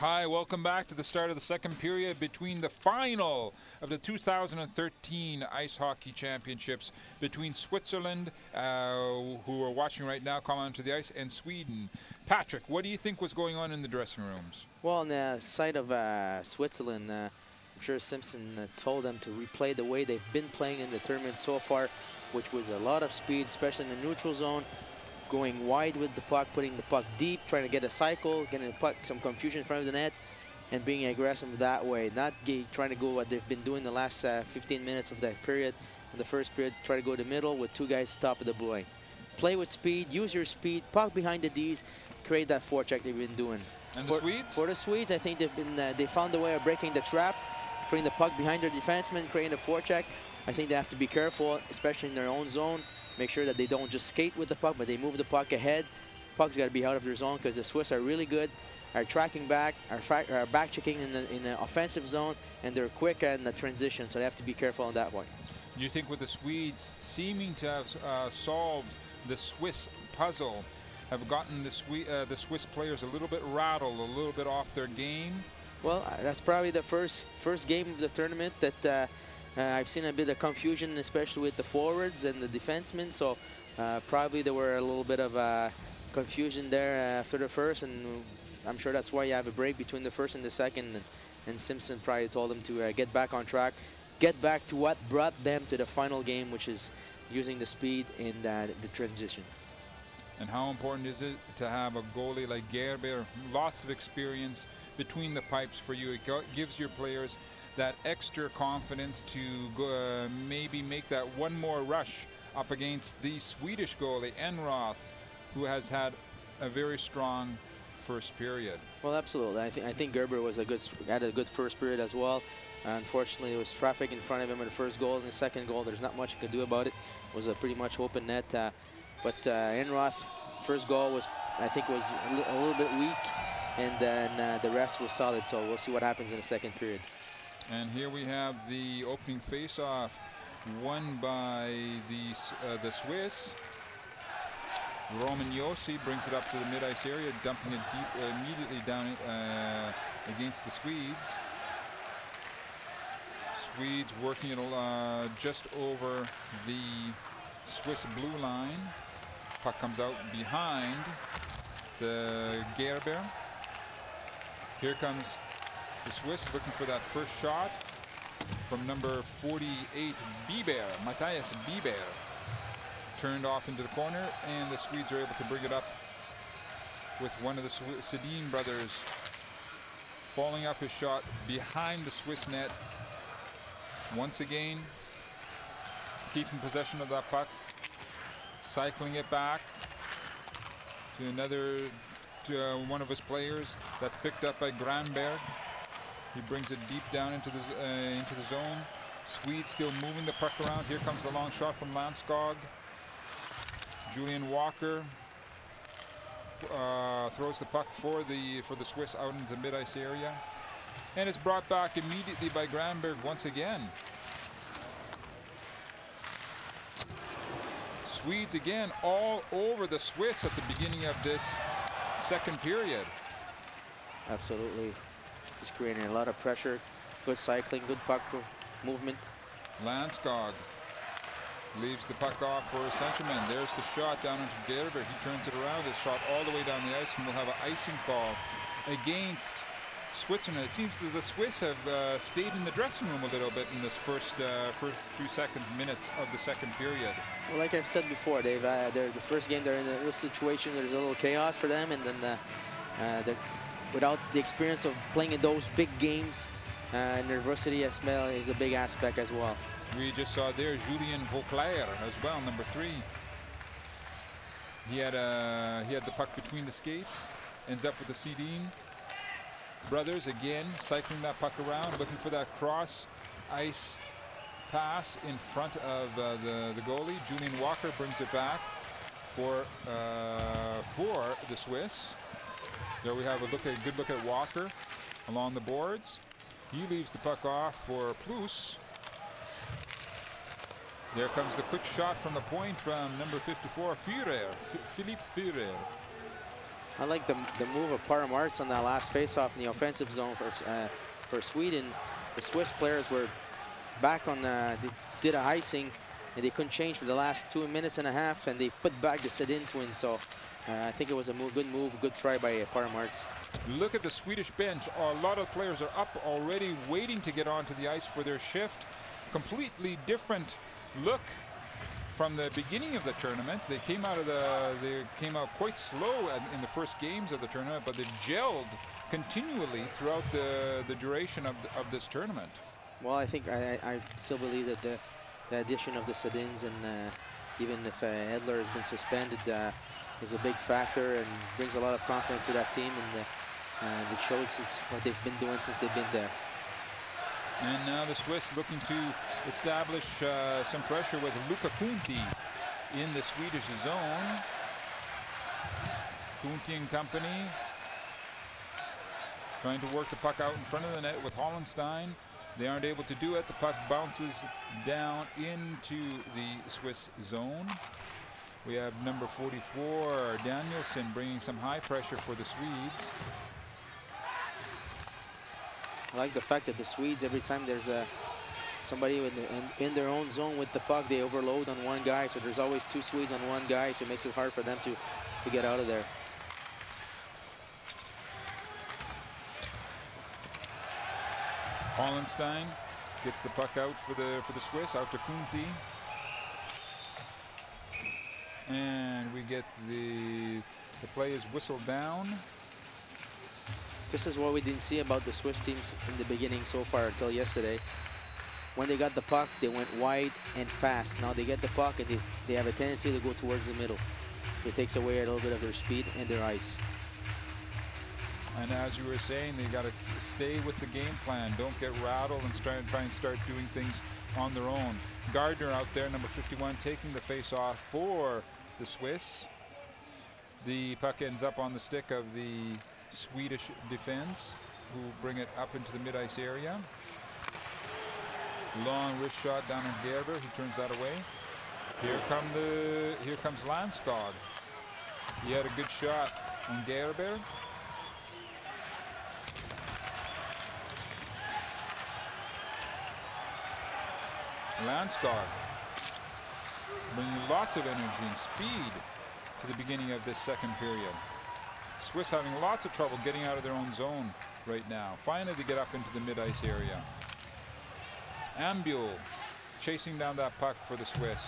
Hi, welcome back to the start of the second period between the final of the 2013 Ice Hockey Championships between Switzerland, who are watching right now, come onto the ice, and Sweden. Patrick, what do you think was going on in the dressing rooms? Well, on the side of Switzerland, I'm sure Simpson told them to replay the way they've been playing in the tournament so far, which was a lot of speed, especially in the neutral zone, going wide with the puck, putting the puck deep, trying to get a cycle, getting the puck some confusion in front of the net, and being aggressive that way. Not trying to go what they've been doing the last 15 minutes of that period. In the first period, try to go to the middle with two guys top of the blue line. Play with speed, use your speed, puck behind the Ds, create that forecheck they've been doing. And the Swedes? For the Swedes, I think they've been they found a way of breaking the trap, putting the puck behind their defenseman, creating a forecheck. I think they have to be careful, especially in their own zone. Make sure that they don't just skate with the puck, but they move the puck ahead. Puck's got to be out of their zone because the Swiss are really good, are tracking back, are back checking in the offensive zone, and they're quick in the transition, so they have to be careful on that one. You think with the Swedes seeming to have solved the Swiss puzzle, have gotten the Swiss players a little bit rattled, a little bit off their game? Well, that's probably the first game of the tournament that I've seen a bit of confusion, especially with the forwards and the defensemen. So probably there were a little bit of confusion there after the first, and I'm sure that's why you have a break between the first and the second. And Simpson probably told them to get back on track, get back to what brought them to the final game, which is using the speed in the transition. And how important is it to have a goalie like Gerber, lots of experience between the pipes for you? It gives your players that extra confidence to go, maybe make that one more rush up against the Swedish goalie, Enroth, who has had a very strong first period. Well, absolutely. I think Gerber had a good first period as well. Unfortunately, there was traffic in front of him in the first goal. In the second goal, there's not much he could do about it. It was a pretty much open net. But Enroth, first goal I think was a little bit weak, and then the rest was solid. So we'll see what happens in the second period. And here we have the opening face-off, won by the Swiss. Roman Yossi brings it up to the mid-ice area, dumping it deep immediately down against the Swedes. Swedes working it just over the Swiss blue line. Puck comes out behind the Gerber. Here comes the Swiss looking for that first shot from number 48, Bieber, Matthias Bieber. Turned off into the corner, and the Swedes are able to bring it up with one of the Sedin brothers following up his shot behind the Swiss net. Once again, keeping possession of that puck, cycling it back to one of his players. That's picked up by Granberg. He brings it deep down into the zone. Swedes still moving the puck around. Here comes the long shot from Landskog. Julian Walker throws the puck for the Swiss out into the mid-ice area, and it's brought back immediately by Granberg once again. Swedes again all over the Swiss at the beginning of this second period. Absolutely. He's creating a lot of pressure. Good cycling, good puck movement. Landskog leaves the puck off for Centerman. There's the shot down into Gerber. He turns it around. It's shot all the way down the ice, and we'll have an icing call against Switzerland. It seems that the Swiss have stayed in the dressing room a little bit in this first few minutes of the second period. Well, like I've said before, they're the first game they're in this situation. There's a little chaos for them, and then without the experience of playing in those big games, nervosity as well is a big aspect as well. We just saw there Julien Vauclair as well, number 3. He had the puck between the skates, ends up with the Sedin brothers again, cycling that puck around, looking for that cross ice pass in front of the goalie. Julian Walker brings it back for the Swiss. There we have a good look at Walker along the boards. He leaves the puck off for Plus. There comes the quick shot from the point from number 54, Führer, Philippe Führer. I like the move of Paramarts on that last face-off in the offensive zone for Sweden. The Swiss players were back on, they did a icing, and they couldn't change for the last 2.5 minutes, and they put back the Sedin twins. So I think it was a good move, good try by Paramarts. Look at the Swedish bench. A lot of players are up already, waiting to get onto the ice for their shift. Completely different look from the beginning of the tournament. They came out quite slow in the first games of the tournament, but they've gelled continually throughout the duration of this tournament. Well, I think I still believe that the addition of the Sedins, and even if Edler has been suspended, is a big factor and brings a lot of confidence to that team, and it shows what they've been doing since they've been there. And now the Swiss looking to establish some pressure with Luca Kunti in the Swedish zone. Kunti and company trying to work the puck out in front of the net with Hollenstein. They aren't able to do it. The puck bounces down into the Swiss zone. We have number 44, Danielson, bringing some high pressure for the Swedes. I like the fact that the Swedes, every time there's somebody in their own zone with the puck, they overload on one guy. So there's always 2 Swedes on one guy, so it makes it hard for them to get out of there. Hollenstein gets the puck out for the Swiss, out to Kunti. And we get the play is whistled down. This is what we didn't see about the Swiss teams in the beginning so far until yesterday. When they got the puck, they went wide and fast. Now they get the puck and they have a tendency to go towards the middle. So it takes away a little bit of their speed and their ice. And as you were saying, they got to stay with the game plan. Don't get rattled and try and start doing things on their own. Gardner out there, number 51, taking the face-off for the Swiss. The puck ends up on the stick of the Swedish defense, who bring it up into the mid-ice area. Long wrist shot down on Gerber. He turns that away. Here comes Landskog. He had a good shot on Gerber. Landskog bringing lots of energy and speed to the beginning of this second period. Swiss having lots of trouble getting out of their own zone right now. Finally, they get up into the mid-ice area. Ambule chasing down that puck for the Swiss.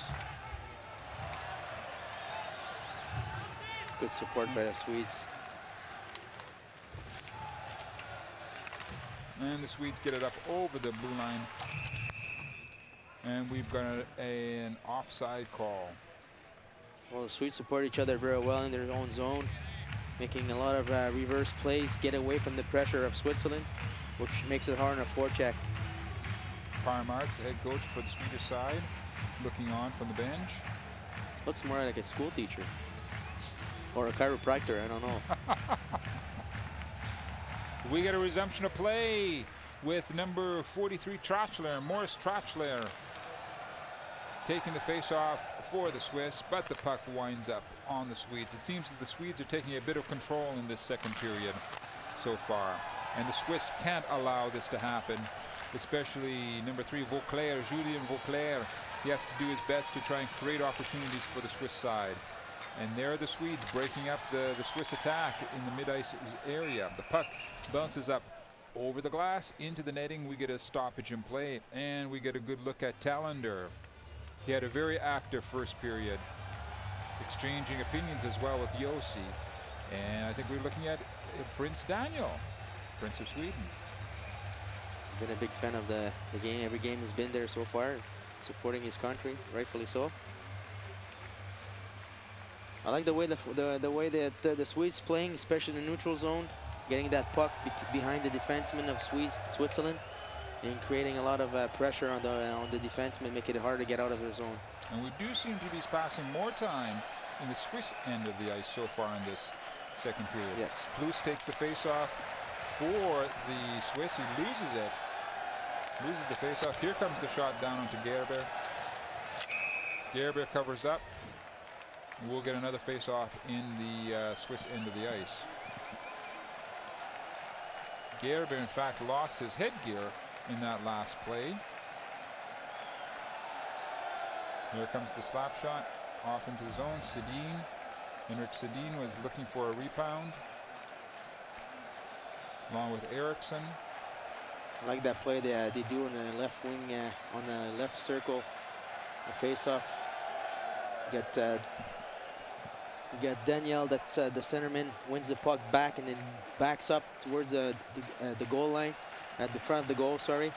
Good support by the Swedes. And the Swedes get it up over the blue line. And we've got an offside call. Well, the Swedes support each other very well in their own zone, making a lot of reverse plays, get away from the pressure of Switzerland, which makes it hard on a forecheck. Paramarts, the head coach for the Swedish side, looking on from the bench. Looks more like a school teacher or a chiropractor, I don't know. We get a resumption of play with number 43, Trachler, Morris Trachler, taking the face-off for the Swiss, but the puck winds up on the Swedes. It seems that the Swedes are taking a bit of control in this second period so far, and the Swiss can't allow this to happen, especially number 3, Vauclair, Julien Vauclair. He has to do his best to try and create opportunities for the Swiss side. And there are the Swedes breaking up the Swiss attack in the mid-ice area. The puck bounces up over the glass into the netting. We get a stoppage in play, and we get a good look at Talander. He had a very active first period, exchanging opinions as well with Yossi. And I think we're looking at Prince Daniel, Prince of Sweden. He's been a big fan of the game. Every game he's been there so far, supporting his country, rightfully so. I like the way that the Swedes playing, especially in the neutral zone, getting that puck behind the defenseman of Switzerland, and creating a lot of pressure on the defenseman, making it hard to get out of their zone. And we do seem to be passing more time in the Swiss end of the ice so far in this second period. Yes. Plus takes the face-off for the Swiss. He loses it. Loses the face-off. Here comes the shot down onto Gerber. Gerber covers up. We'll get another face-off in the Swiss end of the ice. Gerber, in fact, lost his headgear in that last play. Here comes the slap shot off into the zone. Sedin. Henrik Sedin was looking for a rebound, along with Eriksson. I like that play they do on the left wing, on the left circle, the face-off. You got Daniel, that the centerman, wins the puck back and then backs up towards the goal line, at the front of the goal, sorry.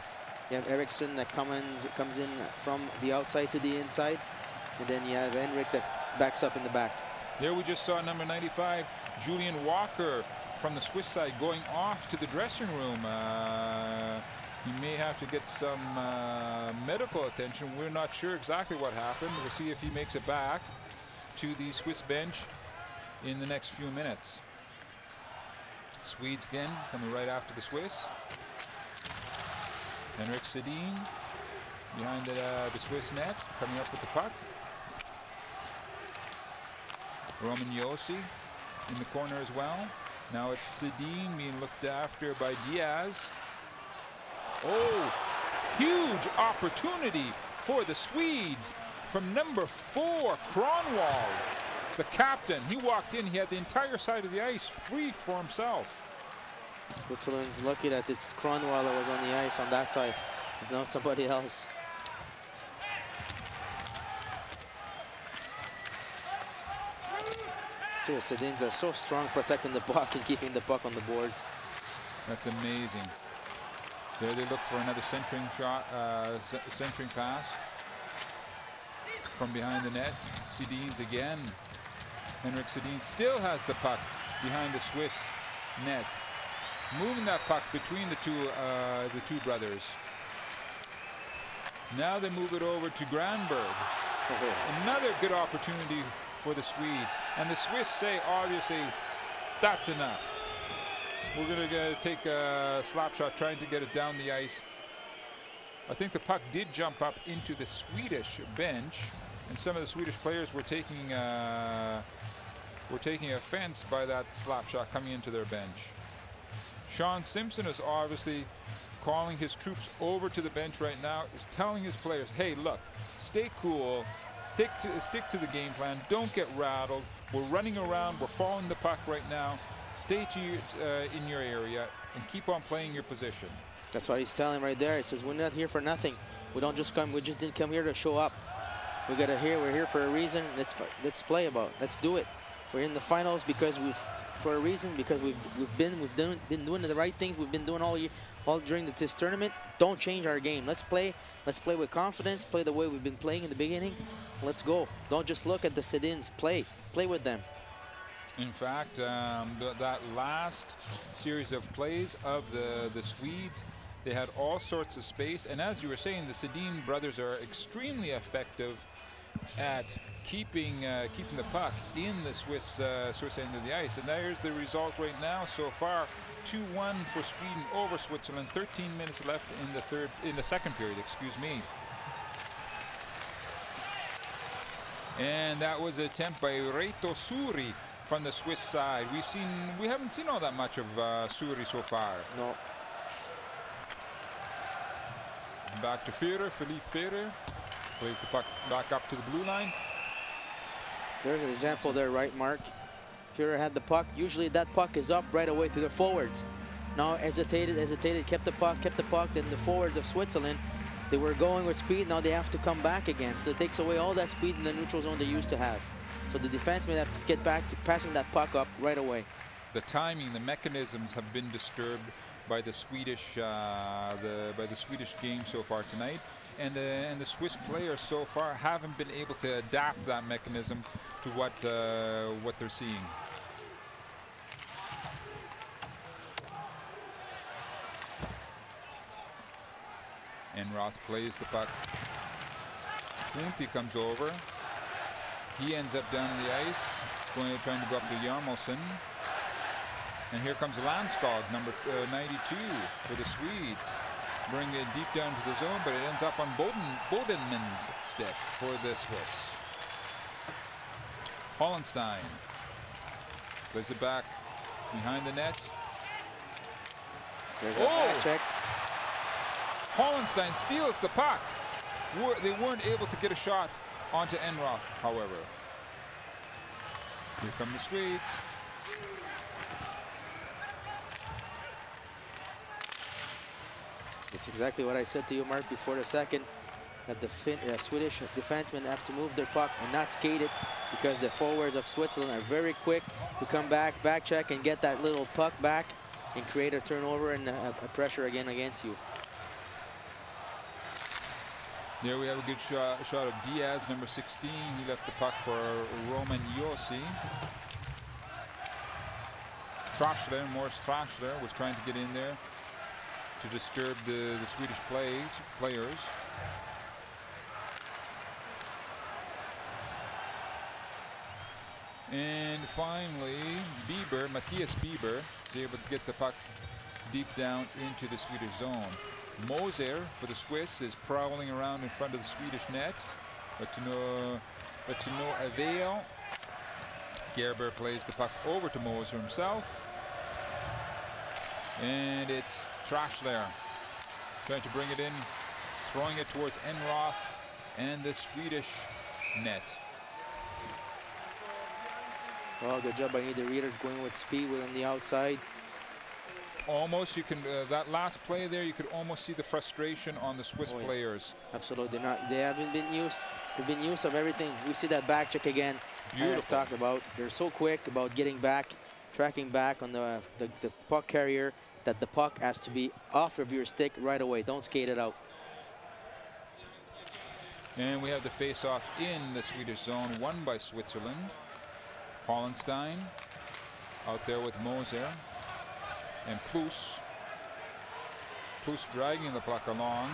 You have Eriksson that comes in from the outside to the inside, and then you have Henrik that backs up in the back. There we just saw number 95, Julian Walker, from the Swiss side, going off to the dressing room. He may have to get some medical attention. We're not sure exactly what happened. We'll see if he makes it back to the Swiss bench in the next few minutes. Swedes again coming right after the Swiss. Henrik Sedin behind the Swiss net, coming up with the puck. Roman Yossi in the corner as well. Now it's Sedin being looked after by Diaz. Oh, huge opportunity for the Swedes from number 4, Kronwall, the captain. He walked in, he had the entire side of the ice free for himself. Switzerland's lucky that it's Kronwall that was on the ice on that side, not somebody else. The Sedins are so strong protecting the puck and keeping the puck on the boards. That's amazing. There they look for another centering shot, centering pass from behind the net. Sedins again. Henrik Sedin still has the puck behind the Swiss net, moving that puck between the two brothers. Now they move it over to Granberg. Another good opportunity for the Swedes, and the Swiss say, obviously, that's enough. We're going to take a slap shot, trying to get it down the ice. I think the puck did jump up into the Swedish bench, and some of the Swedish players were taking offense by that slap shot coming into their bench. Sean Simpson is obviously calling his troops over to the bench right now, is telling his players, hey, look, stay cool. Stick to the game plan. Don't get rattled. We're running around. We're following the puck right now. Stay in your area and keep on playing your position. That's what he's telling right there. It says we're not here for nothing. We don't just come. We just didn't come here to show up. We're here for a reason. Let's play about. Let's do it. We're in the finals because for a reason, because we've been doing the right things. We've been doing all during this tournament. Don't change our game. Let's play with confidence. Play the way we've been playing in the beginning. Let's go. Don't just look at the Sedins. Play with them. In fact, that last series of plays of the Swedes, they had all sorts of space, and as you were saying, the Sedin brothers are extremely effective at keeping the puck in the Swiss end of the ice, and there's the result right now so far. 2-1 for Sweden over Switzerland. 13 minutes left in the second period, excuse me. And that was an attempt by Reito Suri from the Swiss side. We haven't seen all that much of Suri so far. No. Back to Führer, Philippe Führer. Plays the puck back up to the blue line. There's an example there, right, Mark? Führer had the puck. Usually that puck is up right away to the forwards. Now hesitated, kept the puck, then the forwards of Switzerland, they were going with speed. Now they have to come back again. So it takes away all that speed in the neutral zone they used to have. So the defensemen have to get back to passing that puck up right away. The timing, the mechanisms have been disturbed by the Swedish game so far tonight, and the Swiss players so far haven't been able to adapt that mechanism to what they're seeing. Enroth plays the puck. Kunti comes over. He ends up down the ice, trying to go up to Hjalmarsson. And here comes Landskog, number 92 for the Swedes. Bring it deep down to the zone, but it ends up on Bodenman's stick for the Swiss. Hollenstein plays it back behind the net. There's a back check. Hollenstein steals the puck. They weren't able to get a shot onto Enroth, however. Here come the Swedes. It's exactly what I said to you, Mark, before the second, that the Swedish defensemen have to move their puck and not skate it, because the forwards of Switzerland are very quick to come back check, and get that little puck back and create a turnover and a pressure again against you. There we have a good shot of Diaz, number 16. He left the puck for Roman Josi. Morris Trashler was trying to get in there to disturb the Swedish players. And finally, Matthias Bieber is able to get the puck deep down into the Swedish zone. Moser for the Swiss is prowling around in front of the Swedish net, but to no avail. Gerber plays the puck over to Moser himself. And it's Trashler trying to bring it in, throwing it towards Enroth and the Swedish net. Well, good job by either reader going with speed on the outside. Almost, you can that last play there, you could almost see the frustration on the Swiss players. Absolutely, they haven't been used. They've been used of everything. We see that back check again. I've talked about. They're so quick about getting back, tracking back on the puck carrier, that the puck has to be off of your stick right away. Don't skate it out. And we have the face-off in the Swedish zone, won by Switzerland. Hollenstein out there with Moser. And Plus dragging the puck along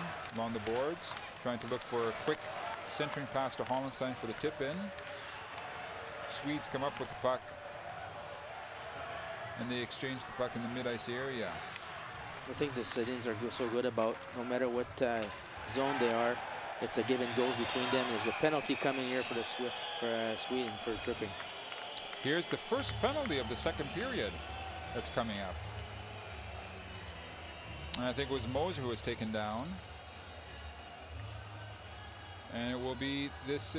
the boards, trying to look for a quick centering pass to Hollenstein for the tip-in. Swedes come up with the puck, and they exchange the puck in the mid-ice area. I think the sit-ins are so good about, no matter what zone they are, it's a give and goes between them. There's a penalty coming here for Sweden for tripping. Here's the first penalty of the second period that's coming up. And I think it was Moser who was taken down. And it will be this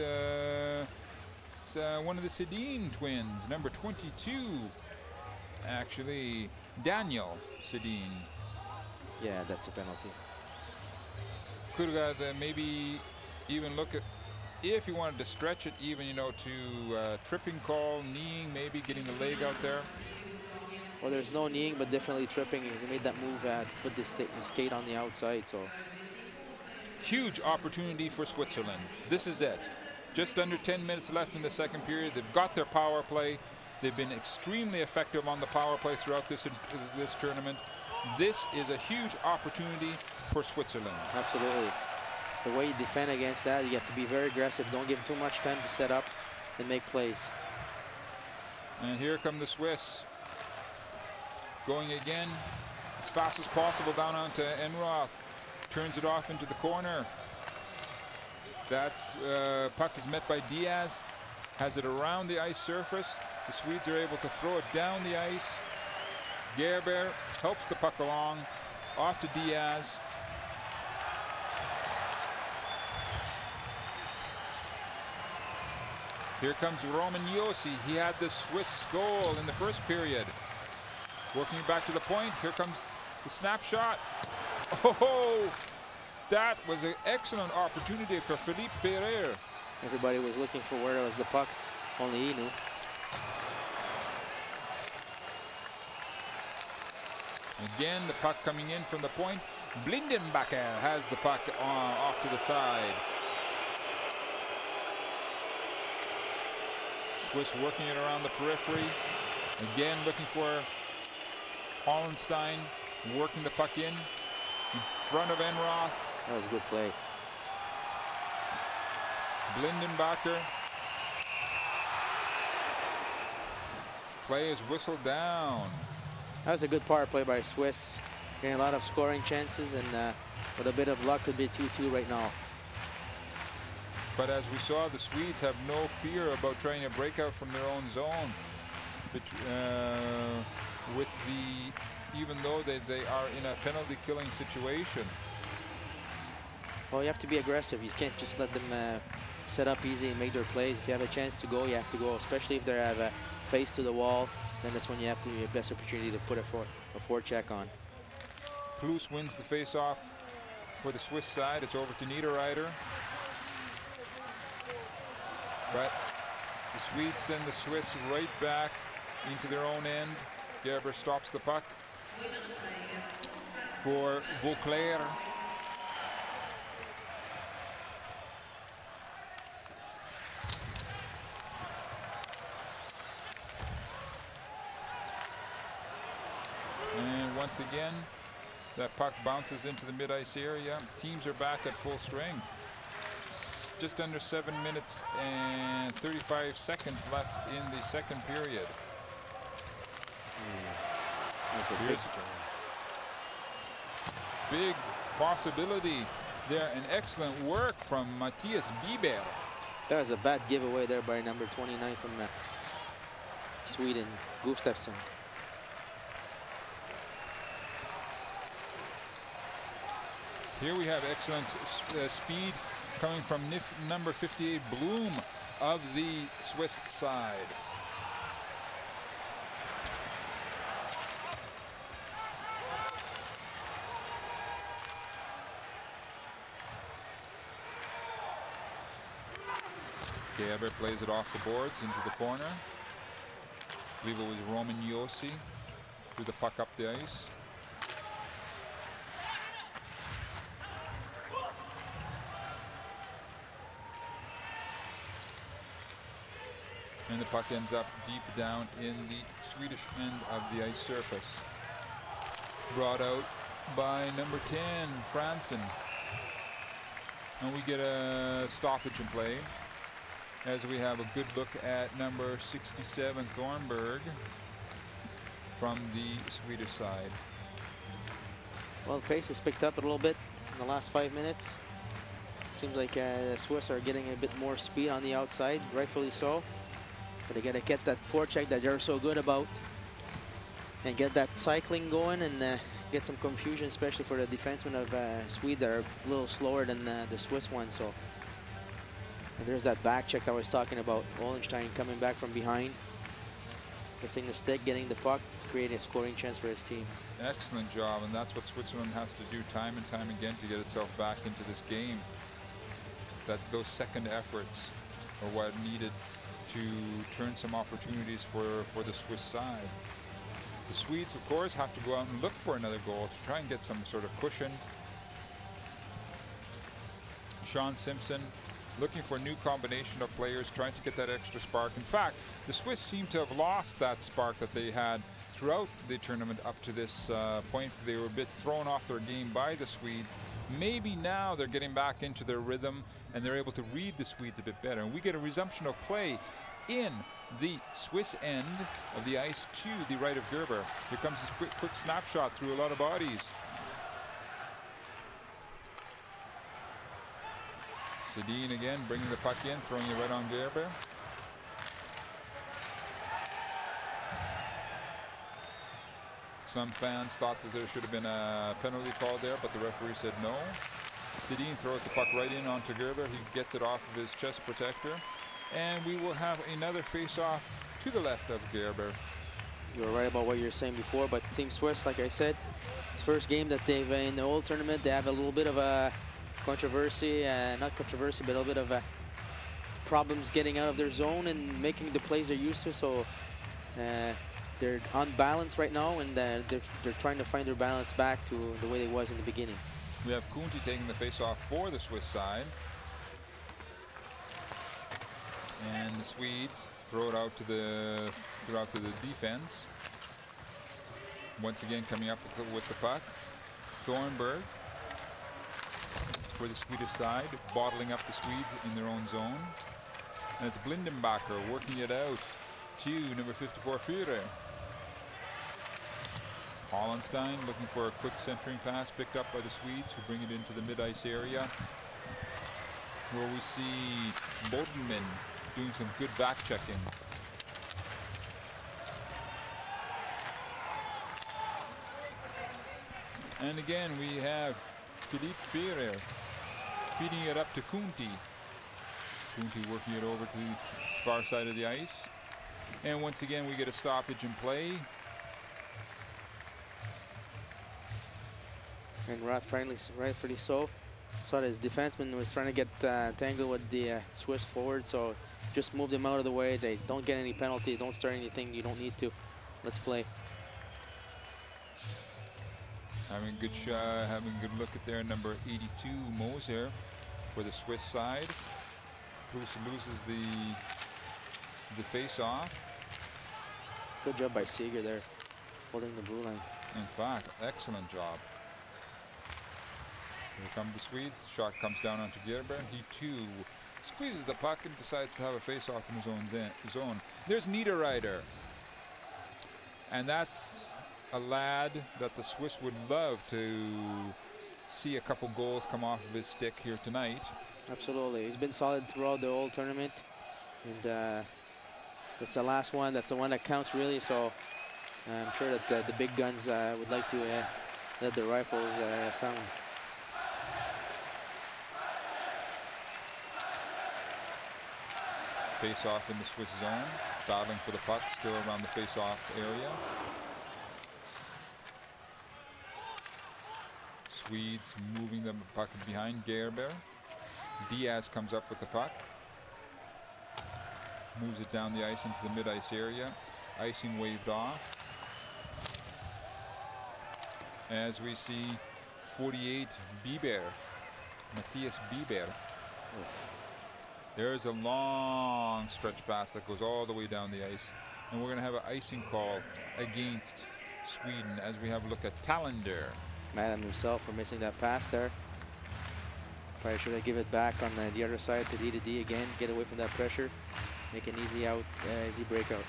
one of the Sedin twins, number 22, actually, Daniel Sedin. Yeah, that's a penalty. Could have maybe even look at, if you wanted to stretch it even, you know, to tripping call, kneeing, maybe getting the leg out there. Well, there's no kneeing, but definitely tripping. He made that move to put the skate on the outside. So huge opportunity for Switzerland. This is it. Just under 10 minutes left in the second period. They've got their power play. They've been extremely effective on the power play throughout this tournament. This is a huge opportunity for Switzerland. Absolutely. The way you defend against that, you have to be very aggressive. Don't give too much time to set up and make plays. And here come the Swiss. Going again as fast as possible down onto Enroth. Turns it off into the corner. That's puck is met by Diaz. Has it around the ice surface. The Swedes are able to throw it down the ice. Gerber helps the puck along. Off to Diaz. Here comes Roman Josi. He had the Swiss goal in the first period. Working back to the point. Here comes the snapshot. Oh, that was an excellent opportunity for Philippe Ferrer. Everybody was looking for where was the puck. Only he knew. Again, the puck coming in from the point. Blindenbacher has the puck off to the side. Swiss working it around the periphery. Again, looking for Hollenstein, working the puck in front of Enroth. That was a good play. Blindenbacher. Play is whistled down. That was a good power play by Swiss. Getting a lot of scoring chances, and with a bit of luck, could be 2-2 right now. But as we saw, the Swedes have no fear about trying to break out from their own zone. But, even though they are in a penalty killing situation. Well, you have to be aggressive. You can't just let them set up easy and make their plays. If you have a chance to go, you have to go, especially if they have a face to the wall. Then that's when you have to your best opportunity to put a forecheck on. Plus wins the face-off for the Swiss side. It's over to Niederreiter. But the Swedes send the Swiss right back into their own end. Gerber stops the puck for Vauclair. And once again, that puck bounces into the mid-ice area. Teams are back at full strength. Just under 7 minutes and 35 seconds left in the second period. That's a big possibility there, and excellent work from Matthias Bieber. That was a bad giveaway there by number 29 from Sweden, Gustafsson. Here we have excellent speed coming from number 58, Bloom, of the Swiss side. Gerber plays it off the boards into the corner. I believe it was Roman Yossi threw the puck up the ice. And the puck ends up deep down in the Swedish end of the ice surface. Brought out by number 10, Franson. And we get a stoppage in play as we have a good look at number 67, Thornberg, from the Swedish side. Well, the pace has picked up a little bit in the last 5 minutes. Seems like the Swiss are getting a bit more speed on the outside, rightfully so. So they gotta get that forecheck that they're so good about and get that cycling going and get some confusion, especially for the defensemen of Sweden that are a little slower than the Swiss one. So and there's that back check that I was talking about. Wallenstein coming back from behind, lifting the stick, getting the puck, creating a scoring chance for his team. Excellent job, and that's what Switzerland has to do time and time again to get itself back into this game. Those second efforts are what needed to turn some opportunities for the Swiss side. The Swedes, of course, have to go out and look for another goal to try and get some sort of cushion. Sean Simpson looking for a new combination of players, trying to get that extra spark. In fact, the Swiss seem to have lost that spark that they had throughout the tournament up to this point. They were a bit thrown off their game by the Swedes. Maybe now they're getting back into their rhythm and they're able to read the Swedes a bit better. And we get a resumption of play in the Swiss end of the ice to the right of Gerber. Here comes this quick snapshot through a lot of bodies. Sedin again bringing the puck in, throwing it right on Gerber. Some fans thought that there should have been a penalty call there, but the referee said no. Sedin throws the puck right in onto Gerber. He gets it off of his chest protector. And we will have another face-off to the left of Gerber. You were right about what you were saying before, but Team Swiss, like I said, it's first game that they've in the whole tournament. They have a little bit of a controversy, not controversy, but a little bit of problems getting out of their zone and making the plays they're used to. So they're on balance right now, and they're trying to find their balance back to the way it was in the beginning. We have Kunti taking the face-off for the Swiss side. And the Swedes throw it out to the defense. Once again coming up with the puck. Thornberg for the Swedish side, bottling up the Swedes in their own zone. And it's Blindenbacher working it out to number 54, Führer. Hollenstein looking for a quick centering pass, picked up by the Swedes, who bring it into the mid-ice area. where we see Bodenman doing some good back checking. And again, we have Philippe Ferrer feeding it up to Kunti. Kunti working it over to the far side of the ice. And once again, we get a stoppage in play. And rightfully so. So his defenseman was trying to get tangled with the Swiss forward, so just move them out of the way. They don't get any penalty, don't start anything you don't need to. Let's play. Having a good shot, having a good look at their number 82, Moser, for the Swiss side. Bruce loses the face-off. Good job by Seeger there, holding the blue line. In fact, excellent job. Here come the Swedes. The shot comes down onto Gerber. He too squeezes the puck and decides to have a face-off in his own zone. There's Niederreiter. And that's a lad that the Swiss would love to see a couple goals come off of his stick here tonight. Absolutely. He's been solid throughout the whole tournament. And that's the last one. That's the one that counts, really. So I'm sure that the big guns would like to let the rifles sound. Face-off in the Swiss zone. Battling for the puck, still around the face-off area. Swedes moving the puck behind Gerber. Diaz comes up with the puck. Moves it down the ice into the mid-ice area. Icing waved off. As we see 48 Bieber. Matthias Bieber. There's a long stretch pass that goes all the way down the ice. And we're going to have an icing call against Sweden as we have a look at Talander. Mad at himself for missing that pass there. Probably should have given it back on the other side to D again. Get away from that pressure. Make an easy out, easy breakout.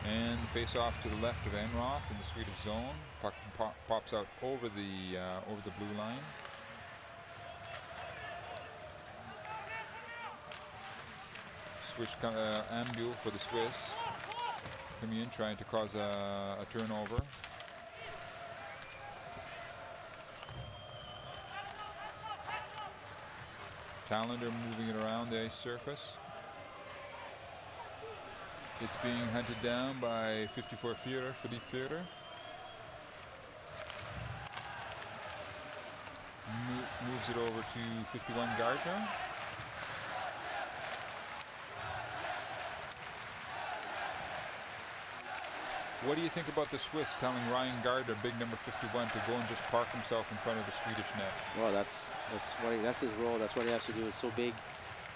And face off to the left of Enroth in the Swedish zone. Puck pops out over the blue line. Switch Ambule for the Swiss. Coming in, trying to cause a turnover. Talander moving it around the ice surface. It's being hunted down by 54 Führer, Philippe Führer. Moves it over to 51 Gardner. What do you think about the Swiss telling Ryan Gardner, big number 51, to go and just park himself in front of the Swedish net? Well, that's his role. That's what he has to do. He's so big,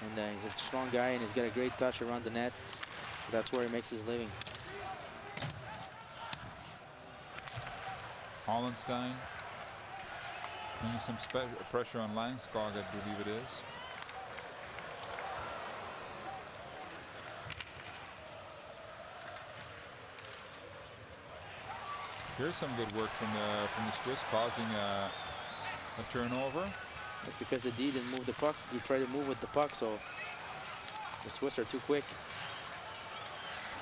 and he's a strong guy, and he's got a great touch around the net. That's where he makes his living. Hollenstein putting some pressure on Landskog, I believe it is. Here's some good work from the Swiss, causing a turnover. That's because the D didn't move the puck. He tried to move with the puck, so the Swiss are too quick.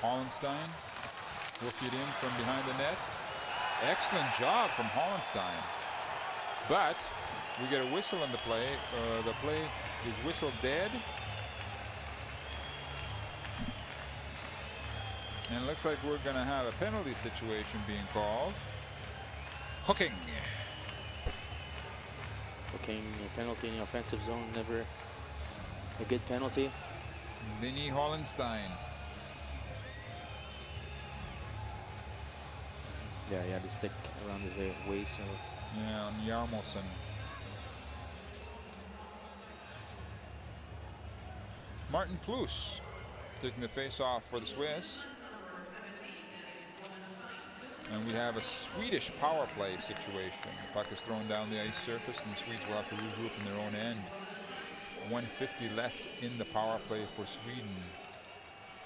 Hollenstein working it in from behind the net. Excellent job from Hollenstein. But we get a whistle in the play. The play is whistled dead. And it looks like we're going to have a penalty situation being called. Hooking. Hooking, a penalty in the offensive zone, never a good penalty. Vinny Hollenstein. Yeah, he had the stick around his waist. So. Yeah, on Jarmosen. Martin Plus taking the face off for the Swiss. And we have a Swedish power play situation. The puck is thrown down the ice surface and the Swedes will have to regroup in their own end. 1:50 left in the power play for Sweden.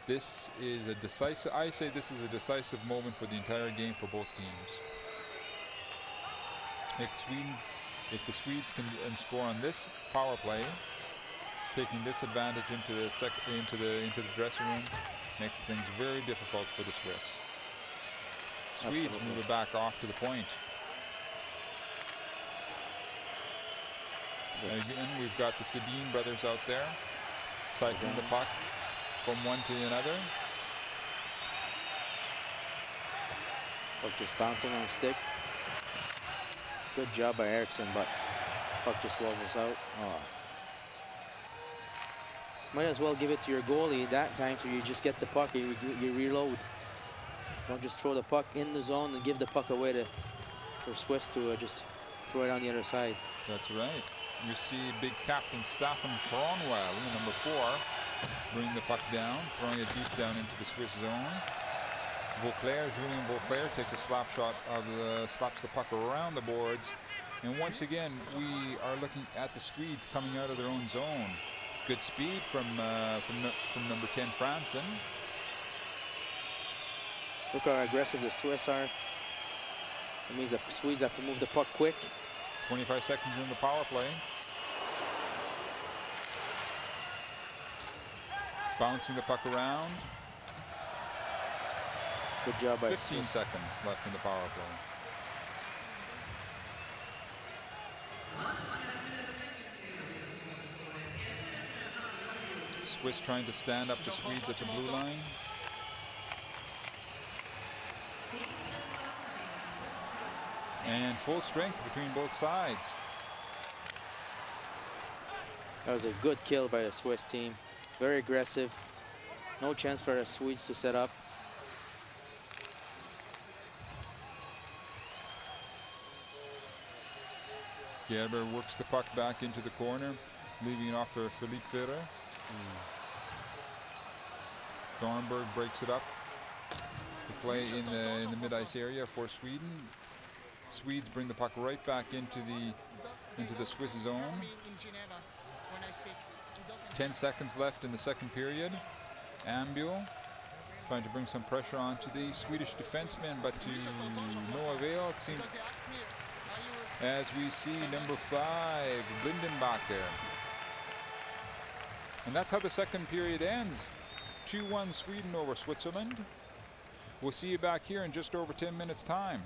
This is a decisive, I say this is a decisive moment for the entire game for both teams. If the Swedes can score on this power play, taking this advantage into the dressing room, makes things very difficult for the Swiss. Swedes move it back off to the point. And again, we've got the Sedin brothers out there, cycling the puck from one to another. Puck just bouncing on a stick. Good job by Eriksson, but puck just wobbles out. Oh. Might as well give it to your goalie that time, so you just get the puck and you reload. Don't just throw the puck in the zone and give the puck away for Swiss to just throw it on the other side. That's right. You see big captain Staffan Kronwall, number 4, bring the puck down, throwing it deep down into the Swiss zone. Julien Vauclair takes a slap shot slaps the puck around the boards. And once again, we are looking at the Swedes coming out of their own zone. Good speed from number 10, Franson. Look how aggressive the Swiss are. That means the Swedes have to move the puck quick. 25 seconds in the power play. Bouncing the puck around. Good job by 15 Swiss. seconds left in the power play. Swiss trying to stand up the Swedes at the blue line. And full strength between both sides. That was a good kill by the Swiss team. Very aggressive. No chance for the Swedes to set up. Gerber works the puck back into the corner, leaving it off for Philippe Ferrer. Thornberg breaks it up. The play in the mid-ice area for Sweden. Swedes bring the puck right back into the Swiss zone. 10 seconds left in the second period. Ambuel trying to bring some pressure onto the Swedish defenseman, but to no avail. It seems, as we see number 5, Blindenbacher. And that's how the second period ends. 2-1 Sweden over Switzerland. We'll see you back here in just over 10 minutes' time.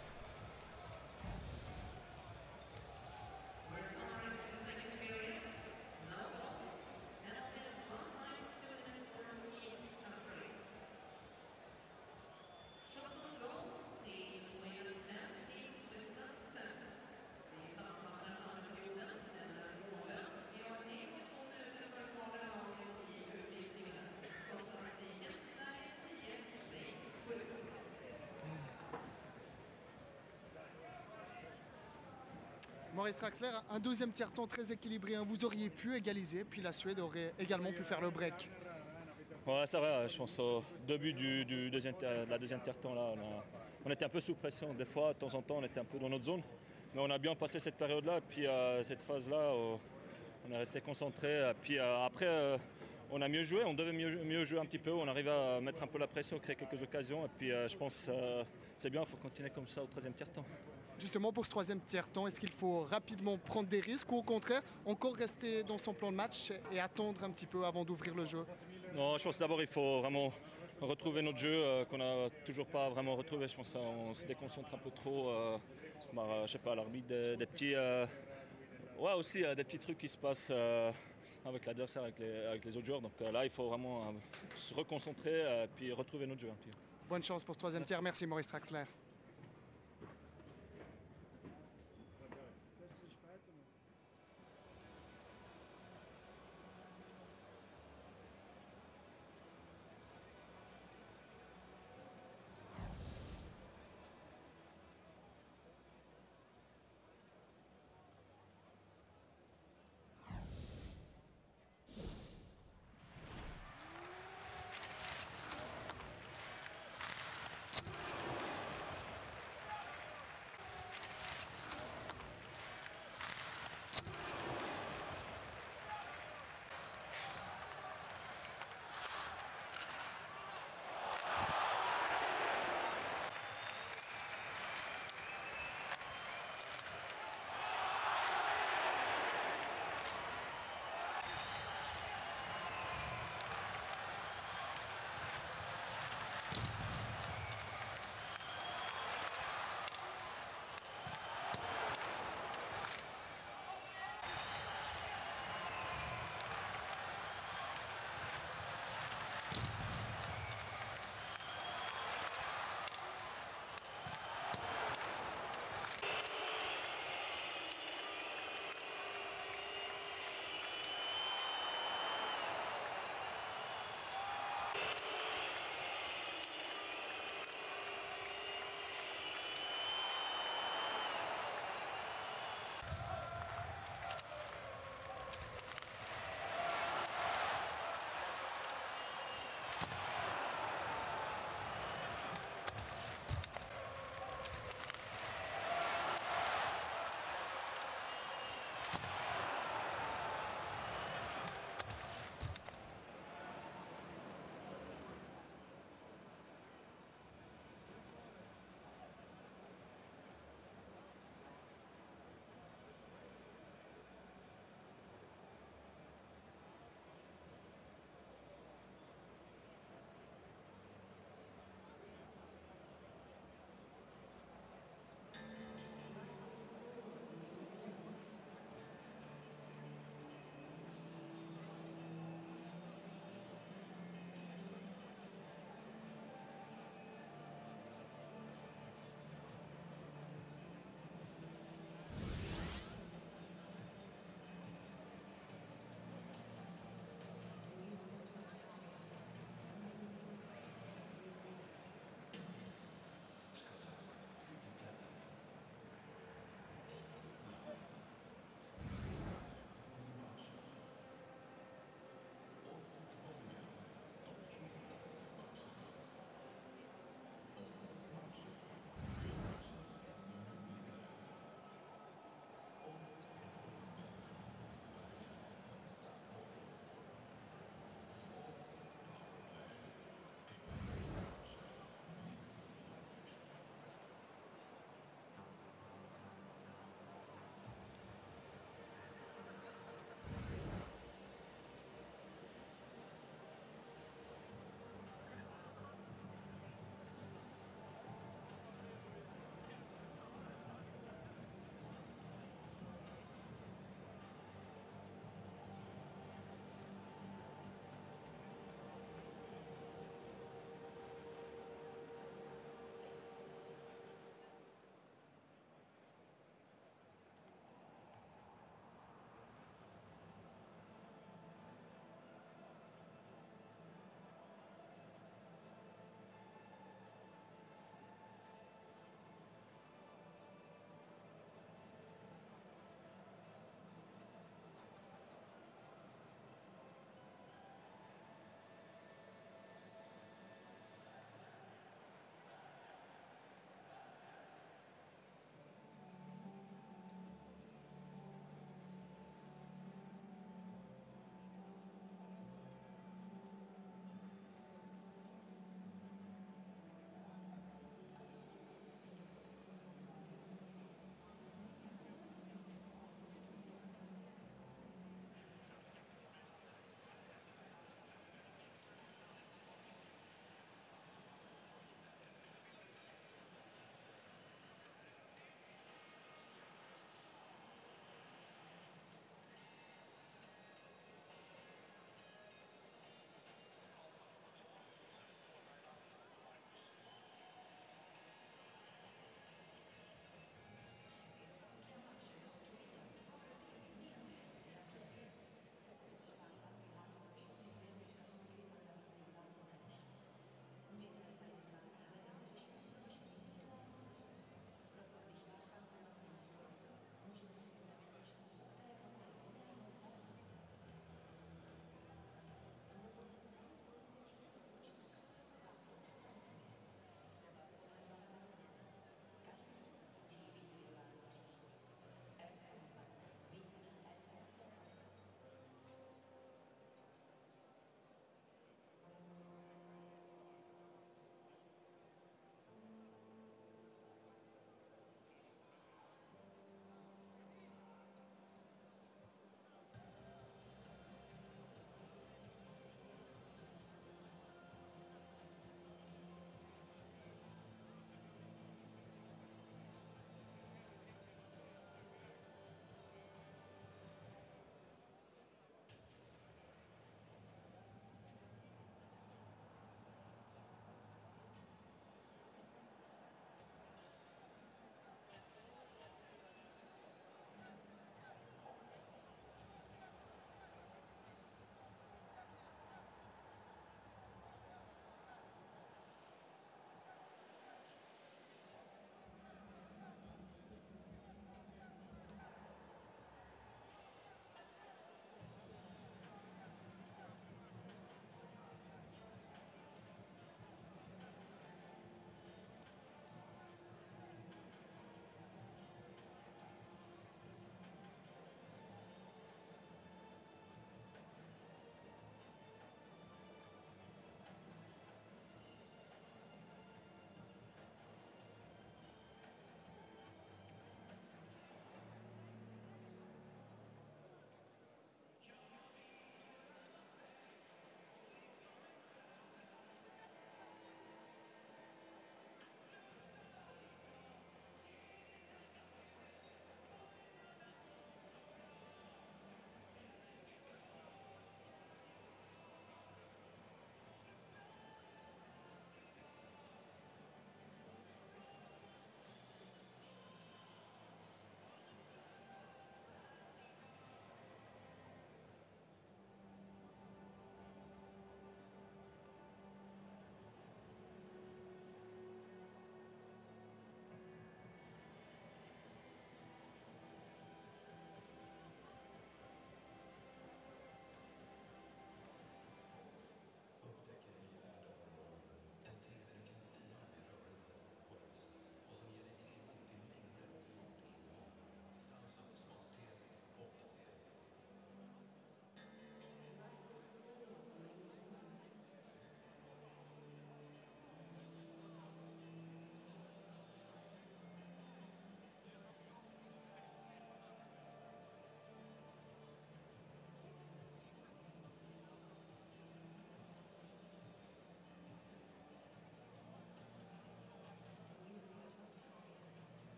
Maurice Traxler, un deuxième tiers-temps très équilibré. Vous auriez pu égaliser, puis la Suède aurait également pu faire le break. Ouais, c'est vrai, je pense au début de la deuxième tiers-temps, là, on était un peu sous pression. Des fois, de temps en temps, on était un peu dans notre zone. Mais on a bien passé cette période-là. Puis cette phase-là, on est resté concentré. Puis après, on a mieux joué, on devait mieux jouer un petit peu. On arrive à mettre un peu la pression, créer quelques occasions. Et puis je pense que c'est bien, il faut continuer comme ça au troisième tiers-temps. Justement, pour ce troisième tiers-temps, est-ce qu'il faut rapidement prendre des risques ou au contraire, encore rester dans son plan de match et attendre un petit peu avant d'ouvrir le jeu? Non, je pense d'abord il faut vraiment retrouver notre jeu qu'on n'a toujours pas vraiment retrouvé. Je pense qu'on se déconcentre un peu trop. Je sais pas, l'arbitre, des petits... ouais, aussi des petits trucs qui se passent avec l'adversaire, avec les autres joueurs. Donc là, il faut vraiment se reconcentrer et puis retrouver notre jeu. Un petit peu. Bonne chance pour ce troisième tiers. Merci Maurice Traxler.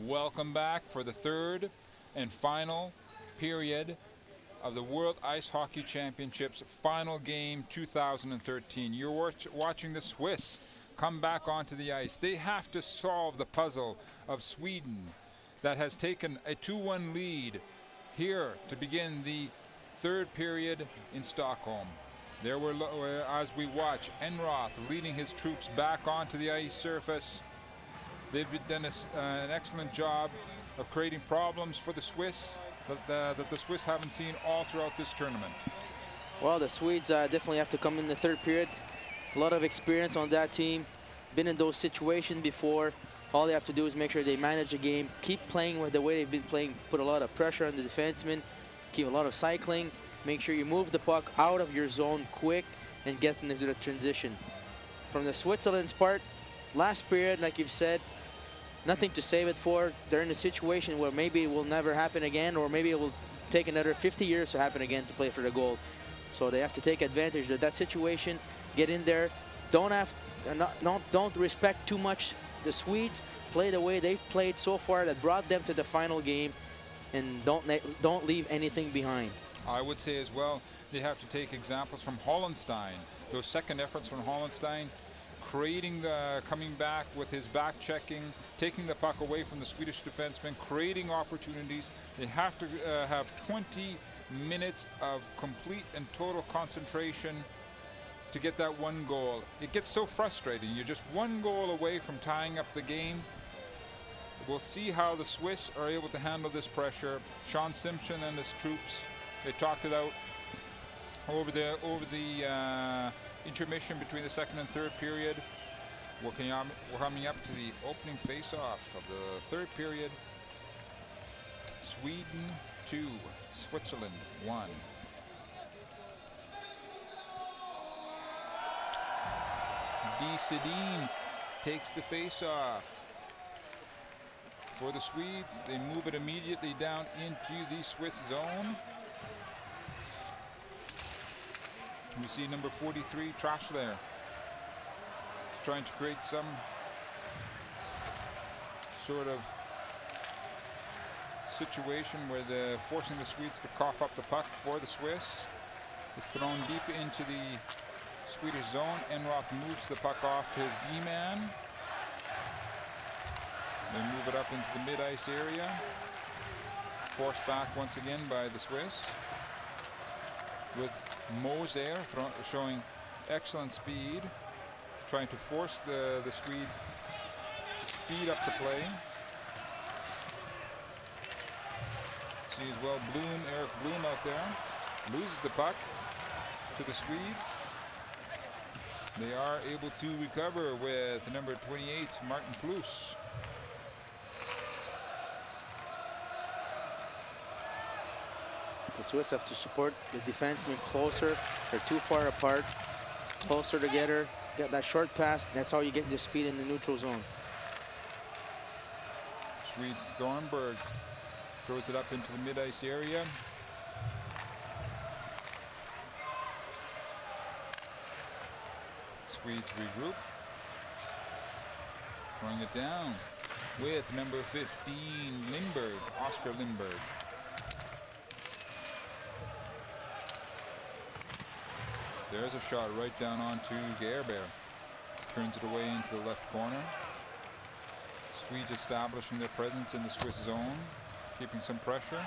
Welcome back for the third and final period of the World Ice Hockey Championships final game 2013. You're watching the Swiss come back onto the ice. They have to solve the puzzle of Sweden that has taken a 2-1 lead here to begin the third period in Stockholm. There were, as we watch, Enroth leading his troops back onto the ice surface. They've done an excellent job of creating problems for the Swiss that the Swiss haven't seen all throughout this tournament. Well, the Swedes definitely have to come in the third period. A lot of experience on that team. Been in those situations before. All they have to do is make sure they manage the game, keep playing with the way they've been playing, put a lot of pressure on the defensemen, keep a lot of cycling, make sure you move the puck out of your zone quick and get into the transition. From the Switzerland's part, last period, like you've said, nothing to save it for. They're in a situation where maybe it will never happen again, or maybe it will take another 50 years to happen again to play for the goal. So they have to take advantage of that situation, get in there. Don't respect too much the Swedes. Play the way they've played so far that brought them to the final game, and don't leave anything behind. I would say as well, they have to take examples from Hollenstein. Those second efforts from Hollenstein, creating coming back with his back checking, taking the puck away from the Swedish defenseman, creating opportunities. They have to have 20 minutes of complete and total concentration to get that one goal. It gets so frustrating. You're just one goal away from tying up the game. We'll see how the Swiss are able to handle this pressure. Sean Simpson and his troops, they talked it out over the intermission between the second and third period. We're coming up to the opening face-off of the third period. Sweden 2, Switzerland 1. D. Sedin takes the face-off for the Swedes. They move it immediately down into the Swiss zone. We see number 43, Trashler, trying to create some sort of situation where they're forcing the Swedes to cough up the puck for the Swiss. It's thrown deep into the Swedish zone. Enroth moves the puck off to his D-man. They move it up into the mid-ice area. Forced back once again by the Swiss, with Moser showing excellent speed, trying to force the Swedes to speed up the play. See as well Eric Bloom out there, loses the puck to the Swedes. They are able to recover with number 28, Martin Plus. The Swiss have to support the defensemen closer. They're too far apart. Closer together. Get that short pass. That's how you get the speed in the neutral zone. Swedes Thornberg throws it up into the mid-ice area. Swedes regroup. Throwing it down with number 15, Lindberg, Oscar Lindberg. There's a shot right down onto Gerber. Turns it away into the left corner. Swedes establishing their presence in the Swiss zone, keeping some pressure.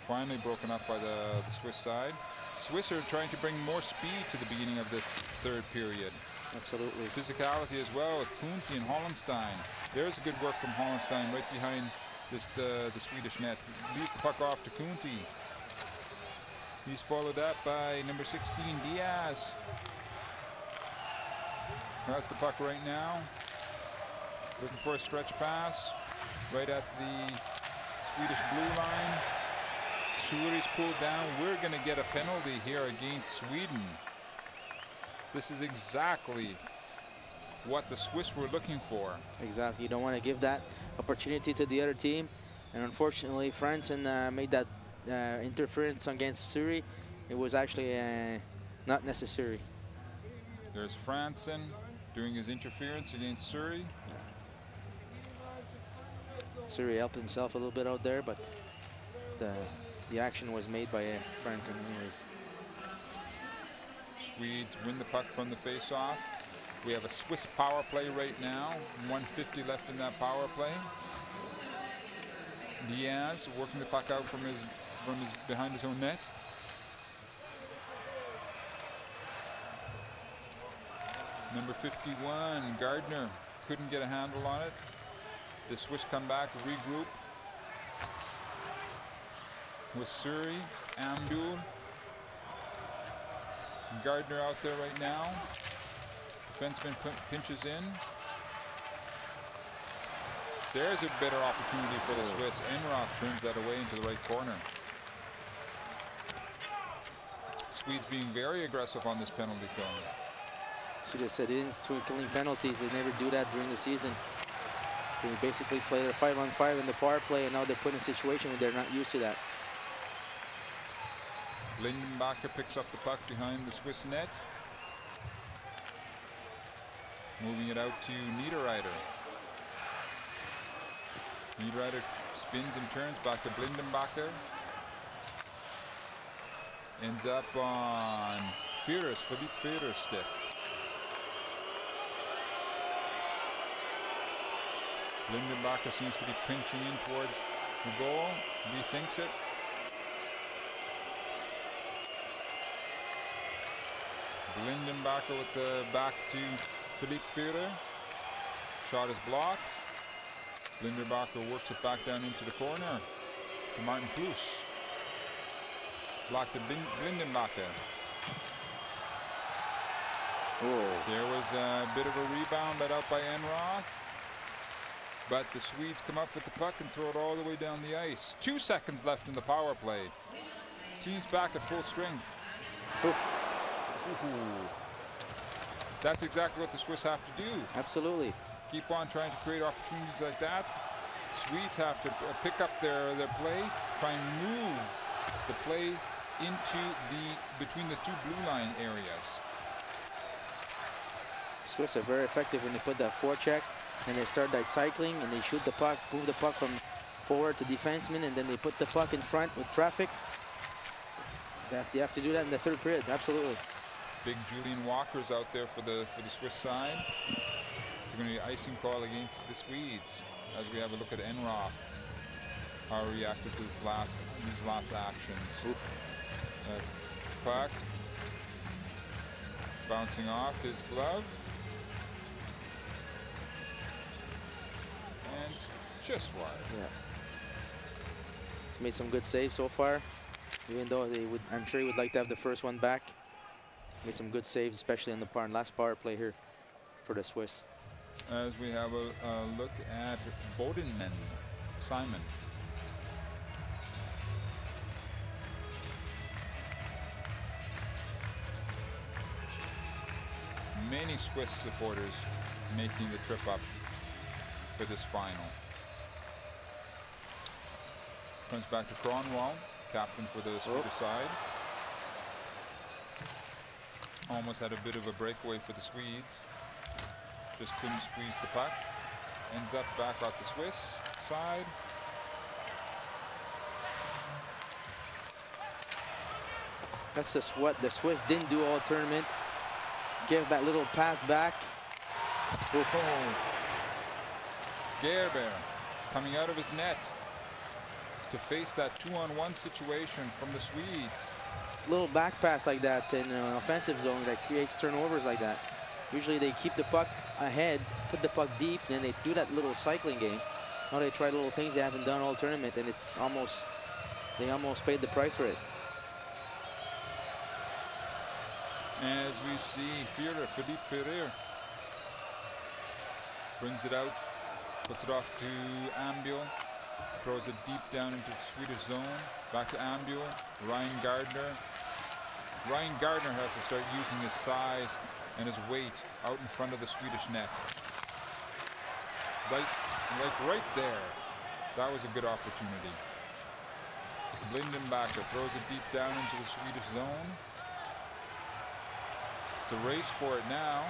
Finally broken up by the Swiss side. Swiss are trying to bring more speed to the beginning of this third period. Absolutely. Physicality as well with Kunti and Hollenstein. There's a good work from Hollenstein right behind the Swedish net. Leaves the puck off to Kunti. He's followed up by number 16, Diaz. Has the puck right now. Looking for a stretch pass. Right at the Swedish blue line. Suri's pulled down. We're going to get a penalty here against Sweden. This is exactly what the Swiss were looking for. Exactly. You don't want to give that opportunity to the other team. And unfortunately, Franson made that interference against Suri. It was actually not necessary. There's Franson doing his interference against Suri. Suri helped himself a little bit out there, but the action was made by France anyways. Swedes win the puck from the face-off. We have a Swiss power play right now. 1:50 left in that power play. Diaz working the puck out from his behind his own net. Number 51, Gardner, couldn't get a handle on it. The Swiss come back, regroup with Suri, Amdul. Gardner out there right now. Defenseman pinches in. There's a better opportunity for the Swiss. Enroth turns that away into the right corner. Swedes being very aggressive on this penalty kill. Should have said it is twinkling penalties. They never do that during the season. They basically play their 5-on-5 in the power play, and now they're put in a situation where they're not used to that. Lindenbacher picks up the puck behind the Swiss net. Moving it out to Niederreiter. Niederreiter spins and turns back to Blindenbacher. Ends up on Philippe Führer's stick. Blindenbacher seems to be pinching in towards the goal. Rethinks it. Blindenbacher with the back to Philippe Führer. Shot is blocked. Blindenbacher works it back down into the corner to Martin Plus. Blocked to Blindenbacher. There was a bit of a rebound let out by Enroth. But the Swedes come up with the puck and throw it all the way down the ice. 2 seconds left in the power play. Team's back at full strength. That's exactly what the Swiss have to do. Absolutely. Keep on trying to create opportunities like that. Swedes have to pick up their play, try and move the play into between the two blue line areas. Swiss are very effective when they put that forecheck and they start that cycling and they shoot the puck, move the puck from forward to defenseman, and then they put the puck in front with traffic. You have to do that in the third period, absolutely. Big Julian Walker's out there for the Swiss side. It's going to be an icing call against the Swedes as we have a look at Enroth. How he reacted to these last actions. Puck bouncing off his glove. And just wide. Yeah. He's made some good saves so far. Even though I'm sure he would like to have the first one back. Made some good saves, especially in the last power play here for the Swiss. As we have a look at Bodenman, Simon. Many Swiss supporters making the trip up for this final. Comes back to Kronwall, captain for the Swedish side. Almost had a bit of a breakaway for the Swedes. Just couldn't squeeze the puck. Ends up back at the Swiss side. That's just what the Swiss didn't do all tournament. Give that little pass back. Gerber coming out of his net to face that 2-on-1 situation from the Swedes. Little back pass like that in an offensive zone that creates turnovers like that. Usually they keep the puck ahead, put the puck deep, and then they do that little cycling game. Now they try little things they haven't done all tournament, and it's almost, they almost paid the price for it. As we see Philippe Führer brings it out, puts it off to Ambiel, throws it deep down into the Swedish zone, back to Ambiel, Ryan Gardner. Ryan Gardner has to start using his size and his weight out in front of the Swedish net. Like right there, that was a good opportunity. Blindenbacher throws it deep down into the Swedish zone. It's a race for it now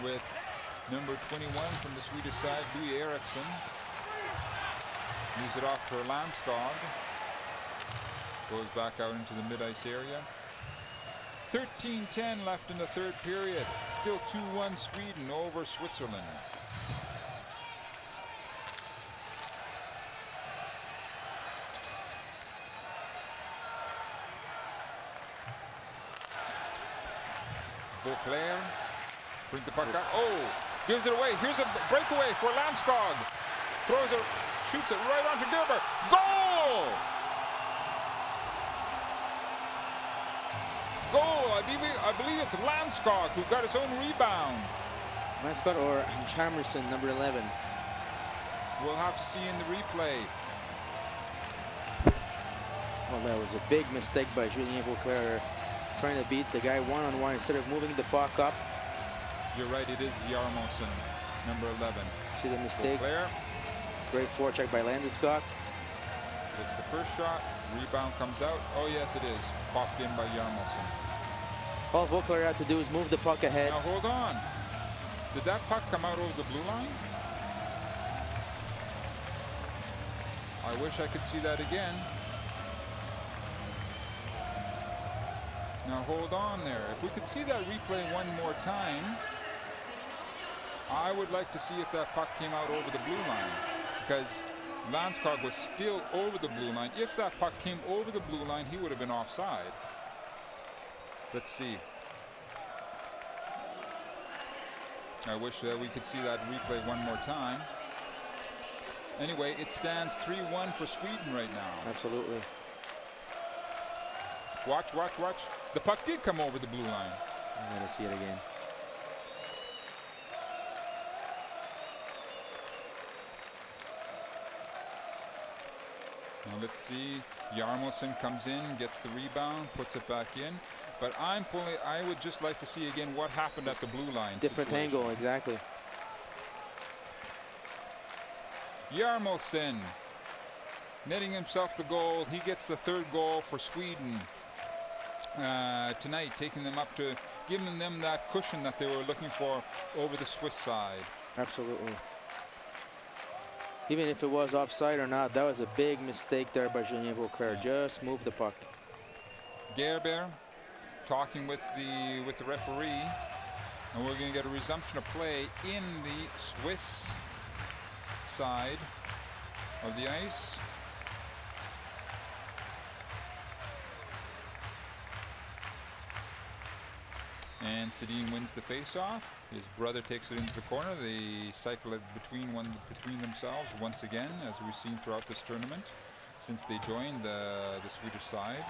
with Number 21 from the Swedish side, Louis Eriksson. Moves it off for Landskog. Goes back out into the mid-ice area. 13:10 left in the third period. Still 2-1 Sweden over Switzerland. Beauclair brings the puck up. Oh, gives it away. Here's a breakaway for Landskog. Throws it, shoots it right onto Gerber. Goal! Goal! I believe it's Landskog who got his own rebound. Landskog or Chamerson, number 11. We'll have to see in the replay. Well, that was a big mistake by Julien Beauclair, trying to beat the guy one-on-one instead of moving the puck up. You're right, it is Jarmosen, number 11. See the mistake? Beauclair. Great forecheck by Landeskog. It's the first shot, rebound comes out. Oh yes, it is. Popped in by Jarmosen. All Beauclair had to do is move the puck ahead. Now hold on. Did that puck come out over the blue line? I wish I could see that again. Now hold on there. If we could see that replay one more time, I would like to see if that puck came out over the blue line, because Landskog was still over the blue line. If that puck came over the blue line, he would have been offside. Let's see. I wish we could see that replay one more time. Anyway, it stands 3-1 for Sweden right now. Absolutely. Watch, watch, watch. The puck did come over the blue line. I'm gonna see it again. Now let's see. Jarmosen comes in, gets the rebound, puts it back in. But I would just like to see again what happened at the blue line. Different situation. angle, exactly. Jarmosen netting himself the goal. He gets the third goal for Sweden tonight, taking them up to, giving them that cushion that they were looking for over the Swiss side. Absolutely. Even if it was offside or not, that was a big mistake there by Julien Beauclair. Yeah. Just move the puck. Gerber talking with the referee, and we're going to get a resumption of play in the Swiss side of the ice. And Sedin wins the face-off. His brother takes it into the corner. They cycle it between themselves once again, as we've seen throughout this tournament since they joined the Swedish side.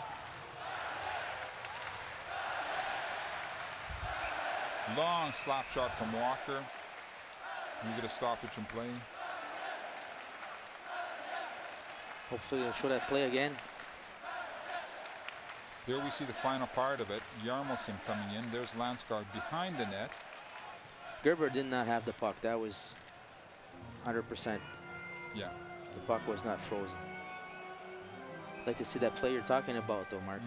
Long slap shot from Walker. We get a stoppage in play. Hopefully they'll show that play again. There we see the final part of it. Jarmosen coming in. There's Landskog behind the net. Gerber did not have the puck. That was 100%. Yeah. The puck was not frozen. I'd like to see that play you're talking about though, Mark.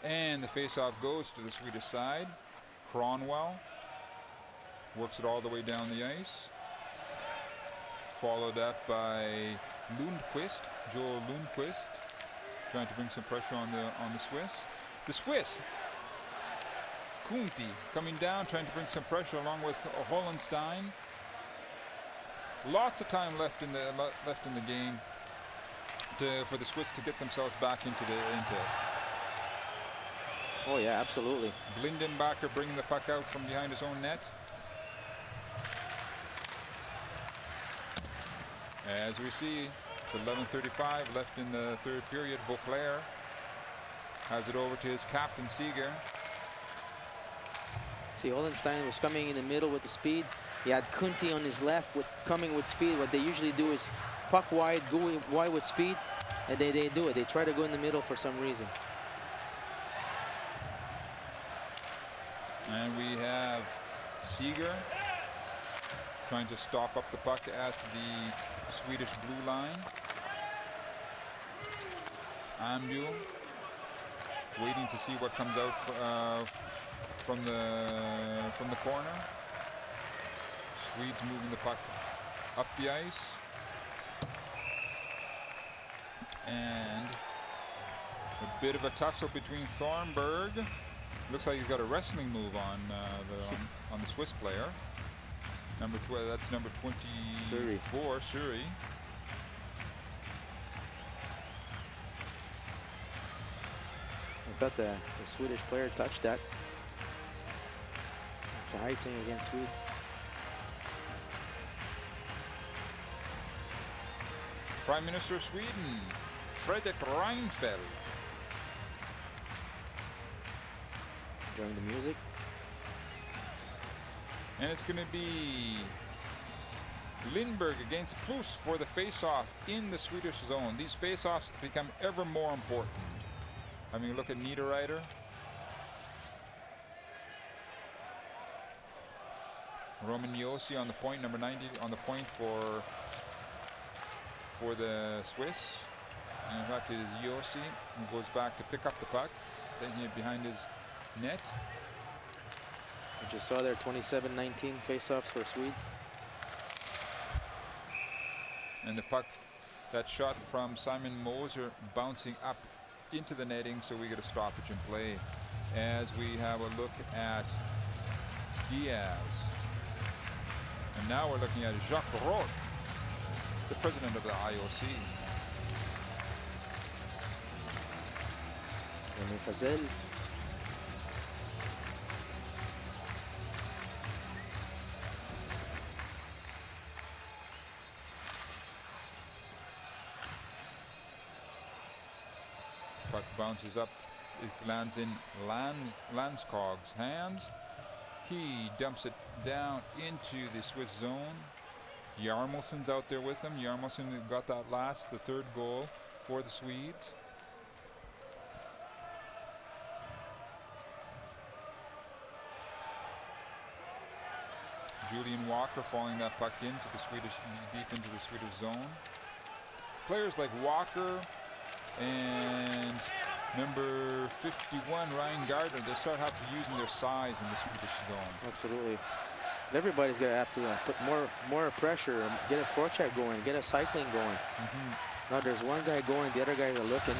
And the face-off goes to the Swedish side. Cronwell works it all the way down the ice. Followed up by Lundqvist, Joel Lundqvist, trying to bring some pressure on the Swiss. The Swiss, Kunti coming down, trying to bring some pressure along with Hollenstein. Lots of time left in the game for the Swiss to get themselves back into it. Oh yeah, absolutely. Blindenbacher bringing the puck out from behind his own net. As we see, it's 11:35 left in the third period. Beauclair has it over to his captain, Seeger. See, Hollenstein was coming in the middle with the speed. He had Kunti on his left coming with speed. What they usually do is puck wide, go wide with speed, and they do it. They try to go in the middle for some reason. And we have Seeger trying to stop up the puck at the Swedish blue line. Ambuel waiting to see what comes out from the corner. Swedes moving the puck up the ice. And a bit of a tussle between Thornburg. Looks like he's got a wrestling move on the Swiss player. Number 12. That's number 24, Suri. I bet the Swedish player touched that. It's a icing against Swedes. Prime Minister of Sweden, Fredrik Reinfeldt. Enjoying the music. And it's going to be Lindberg against Plus for the face-off in the Swedish zone. These face-offs become ever more important. Having a look at Niederreiter. Roman Yossi on the point, number 90 on the point for the Swiss. And in fact, it is Yossi who goes back to pick up the puck, taking it behind his net. We just saw there 27-19 face-offs for Swedes. And the puck, that shot from Simon Moser bouncing up into the netting, so we get a stoppage in play as we have a look at Diaz. And now we're looking at Jacques Roch, the president of the IOC. René Fazel. Puck bounces up, it lands in Landskog's hands. He dumps it down into the Swiss zone. Jarmelsson's out there with him. Jarmelsson got that the third goal for the Swedes. Julian Walker falling that puck into the Swedish, deep into the Swedish zone. Players like Walker and number 51, Ryan Gardner, they start using their size in the Swedish zone. Absolutely. But everybody's gonna have to put more pressure, get a forecheck going, get a cycling going. Now there's one guy going, the other guys are looking.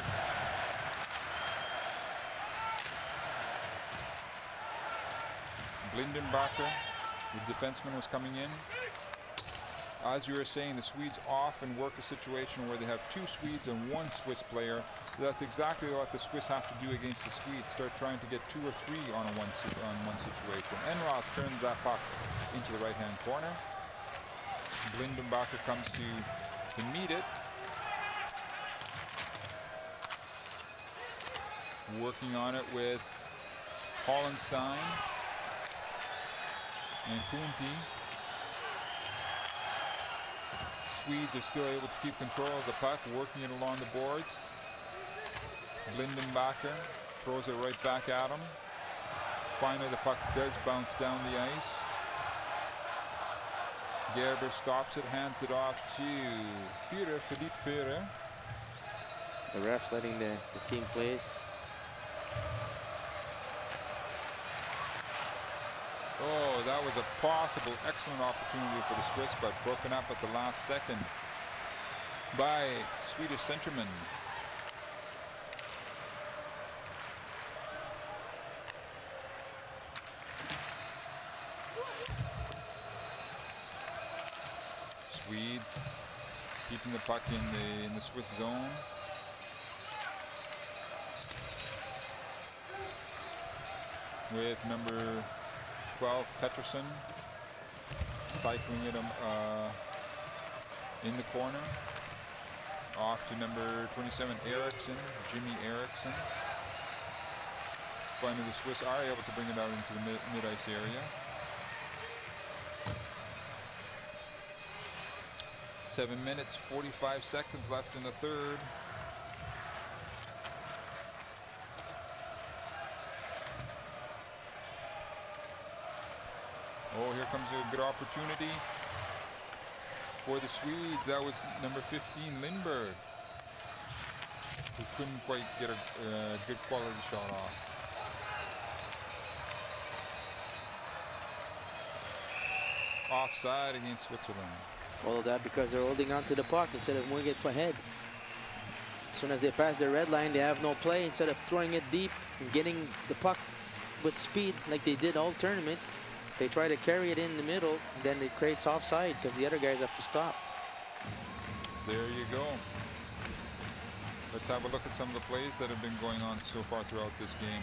Blindenbacher, the defenseman, was coming in. As you were saying, the Swedes often work a situation where they have two Swedes and one Swiss player. That's exactly what the Swiss have to do against the Swedes. Start trying to get two or three on one situation. Enroth turns that puck into the right-hand corner. Blindenbacher comes to meet it. Working on it with Hollenstein and Kunti. Swedes are still able to keep control of the puck, working it along the boards. Blindenbacher throws it right back at him. Finally, the puck does bounce down the ice. Gerber stops it, hands it off to Philippe Führer. The refs letting the team plays. Oh, that was a possible excellent opportunity for the Swiss, but broken up at the last second by Swedish centerman. Swedes keeping the puck in the Swiss zone. With number 12, Pettersson, cycling it in the corner. Off to number 27, Eriksson, Jimmy Eriksson. Finally, the Swiss are able to bring it out into the mid-ice area. 7 minutes, 45 seconds left in the third. Oh, here comes a good opportunity for the Swedes. That was number 15, Lindberg, who couldn't quite get a good quality shot off. offside against Switzerland. All of that because they're holding on to the puck instead of moving it for head. As soon as they pass the red line, they have no play. Instead of throwing it deep and getting the puck with speed like they did all tournament, they try to carry it in the middle, and then it creates offside because the other guys have to stop. There you go. Let's have a look at some of the plays that have been going on so far throughout this game.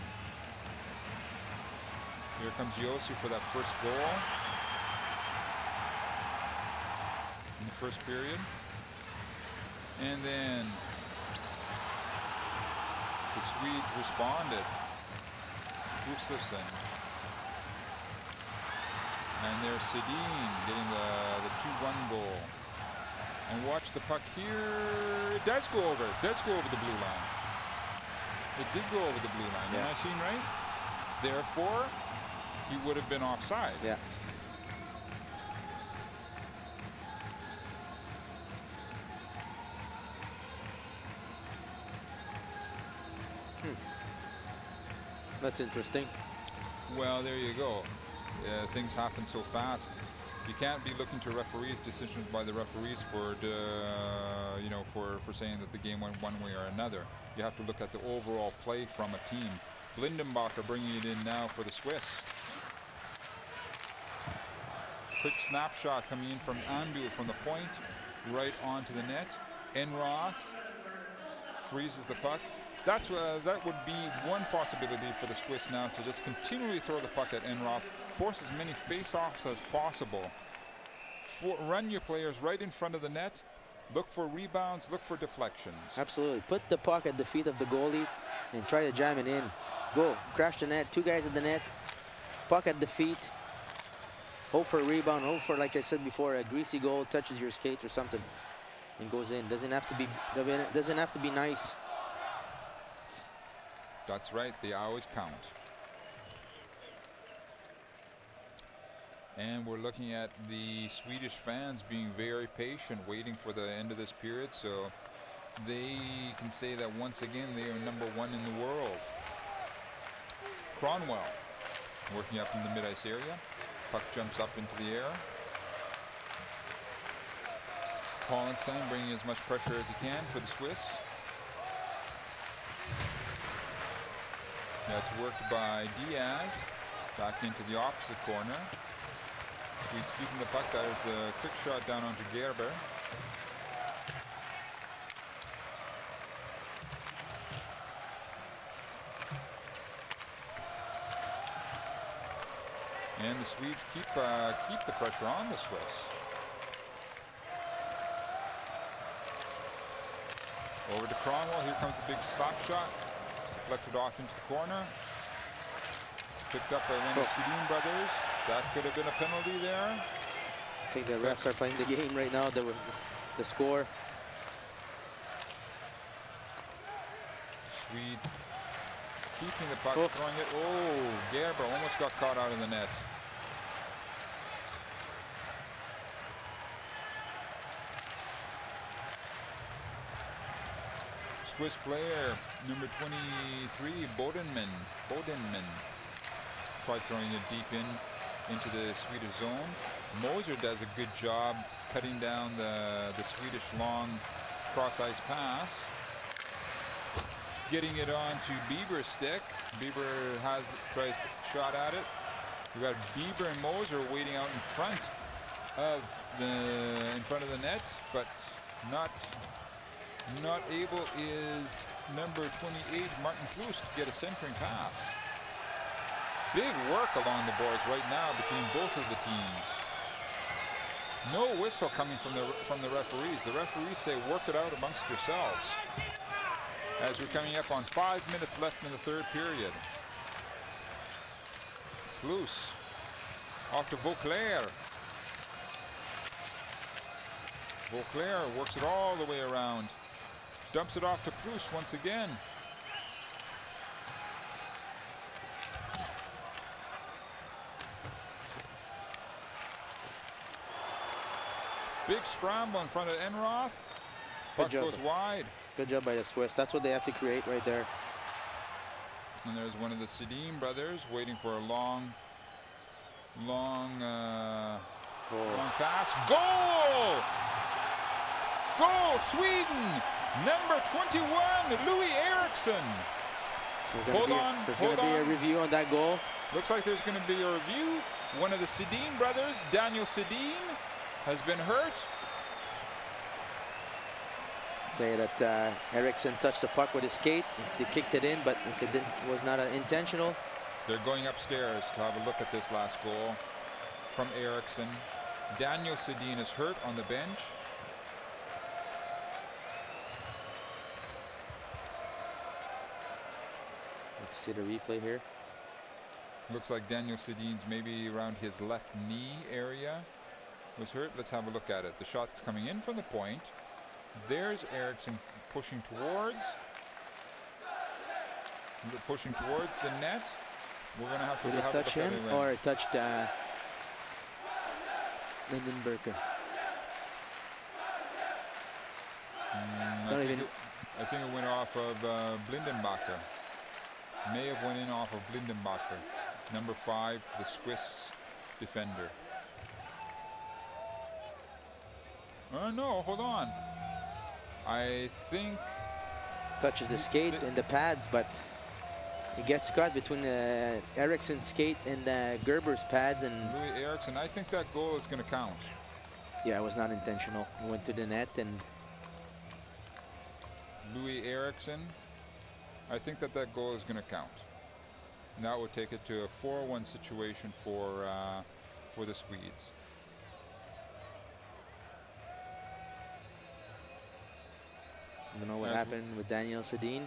Here comes Yossi for that first goal in the first period. And then the Swedes responded. Gustafsson. And there's Sedin getting the 2-1 goal. And watch the puck here. It does go over. It does go over the blue line. It did go over the blue line. Yeah. Am I seeing right? Therefore, he would have been offside. Yeah. That's interesting. Well, there you go. Things happen so fast. You can't be looking to referees' decisions by the referees for saying that the game went one way or another. You have to look at the overall play from a team. Blindenbacher bringing it in now for the Swiss. Quick snapshot coming in from Andu from the point right onto the net. Enroth freezes the puck. That would be one possibility for the Swiss now, to just continually throw the puck at Enroth, force as many face-offs as possible. Run your players right in front of the net, look for rebounds, look for deflections. Absolutely. Put the puck at the feet of the goalie and try to jam it in. Go, crash the net, 2 guys at the net, puck at the feet. Hope for a rebound, hope for, like I said before, a greasy goal, touches your skate or something and goes in. Doesn't have to be nice. That's right, they always count. And we're looking at the Swedish fans being very patient, waiting for the end of this period, so they can say that once again they are #1 in the world. Cronwell working up in the mid-ice area. Puck jumps up into the air. Hollenstein bringing as much pressure as he can for the Swiss. That's worked by Diaz. Back into the opposite corner. Swedes keeping the puck. That is the quick shot down onto Gerber. And the Swedes keep the pressure on the Swiss. Over to Cronwell. Here comes the big stop shot. Deflected off into the corner. Picked up by one of the Sedin brothers. That could have been a penalty there. I think the refs are playing the game right now. The score. Swedes keeping the puck, throwing it. Oh, Gerber almost got caught out in the net. Swiss player number 23, Bodenman. Tried throwing it deep into the Swedish zone. Moser does a good job cutting down the Swedish long cross-ice pass. Getting it on to Bieber's stick. Bieber tries a shot at it. We've got Bieber and Moser waiting out in front of the net, but not able is number 28, Martin Flus, to get a centering pass. Big work along the boards right now between both of the teams. No whistle coming from the referees. The referees say work it out amongst yourselves. As we're coming up on 5 minutes left in the third period. Flus off to Vauclair. Vauclair works it all the way around. Dumps it off to Flus once again. Big scramble in front of Enroth. Puck goes wide. Good job by the Swiss. That's what they have to create right there. And there's one of the Sedin brothers waiting for a long Long pass. Goal! Goal, Sweden! Number 21, Louis Eriksson. So there's going to be a review on that goal. Looks like there's going to be a review. One of the Sedin brothers, Daniel Sedin, has been hurt. Say that Eriksson touched the puck with his skate. They kicked it in, but if it was not intentional. They're going upstairs to have a look at this last goal from Eriksson. Daniel Sedin is hurt on the bench. Let's see the replay here. Looks like Daniel Sedin's maybe around his left knee area was hurt. Let's have a look at it. The shot's coming in from the point. There's Eriksson pushing towards the net. We're going to have to Did it touch him or it touched Lindenberger? I think it went off of Blindenbacher. May have went in off of Blindenbacher. Number 5, the Swiss defender. Oh no, hold on. I think touches the skate and the pads, but it gets caught between Eriksson's skate and Gerber's pads. And Louis Eriksson, I think that goal is going to count. Yeah, it was not intentional. It went to the net. And Louis Eriksson, I think that goal is going to count. And that would take it to a 4-1 situation for the Swedes. I don't know what happened with Daniel Sedin.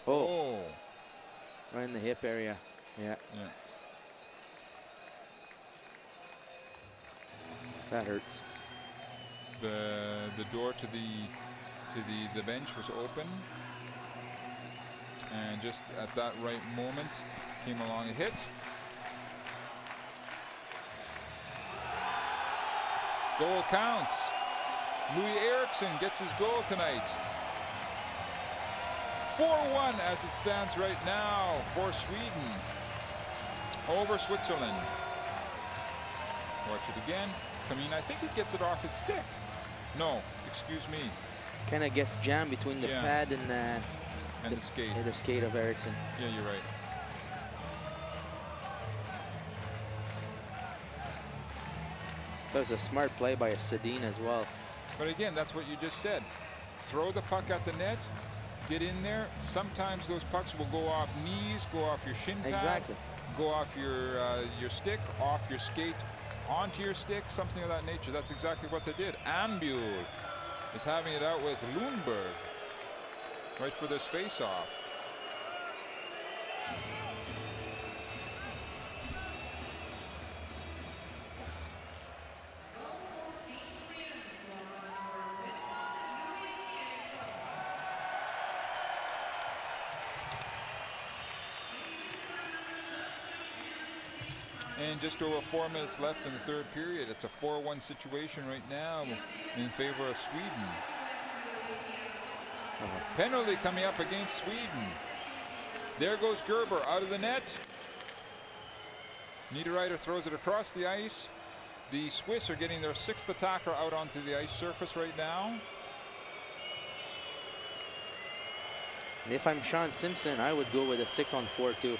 Oh, right in the hip area. Yeah. That hurts. The door to the bench was open, and just at that right moment came along a hit. Goal counts. Louis Eriksson gets his goal tonight. 4-1 as it stands right now for Sweden over Switzerland. Watch it again. I think he gets it off his stick. No, excuse me. Kind of gets jammed between the pad and the skate. And the skate of Eriksson. Yeah, you're right. That was a smart play by Sedin as well. But again, that's what you just said. Throw the puck at the net, get in there. Sometimes those pucks will go off knees, go off your shin pad, go off your stick, off your skate, onto your stick, something of that nature. That's exactly what they did. Ambul is having it out with Lundberg right for this face-off. And just over 4 minutes left in the third period. It's a 4-1 situation right now in favor of Sweden. Penalty coming up against Sweden. There goes Gerber out of the net. Niederreiter throws it across the ice. The Swiss are getting their 6th attacker out onto the ice surface right now. And if I'm Sean Simpson, I would go with a 6-on-4 too.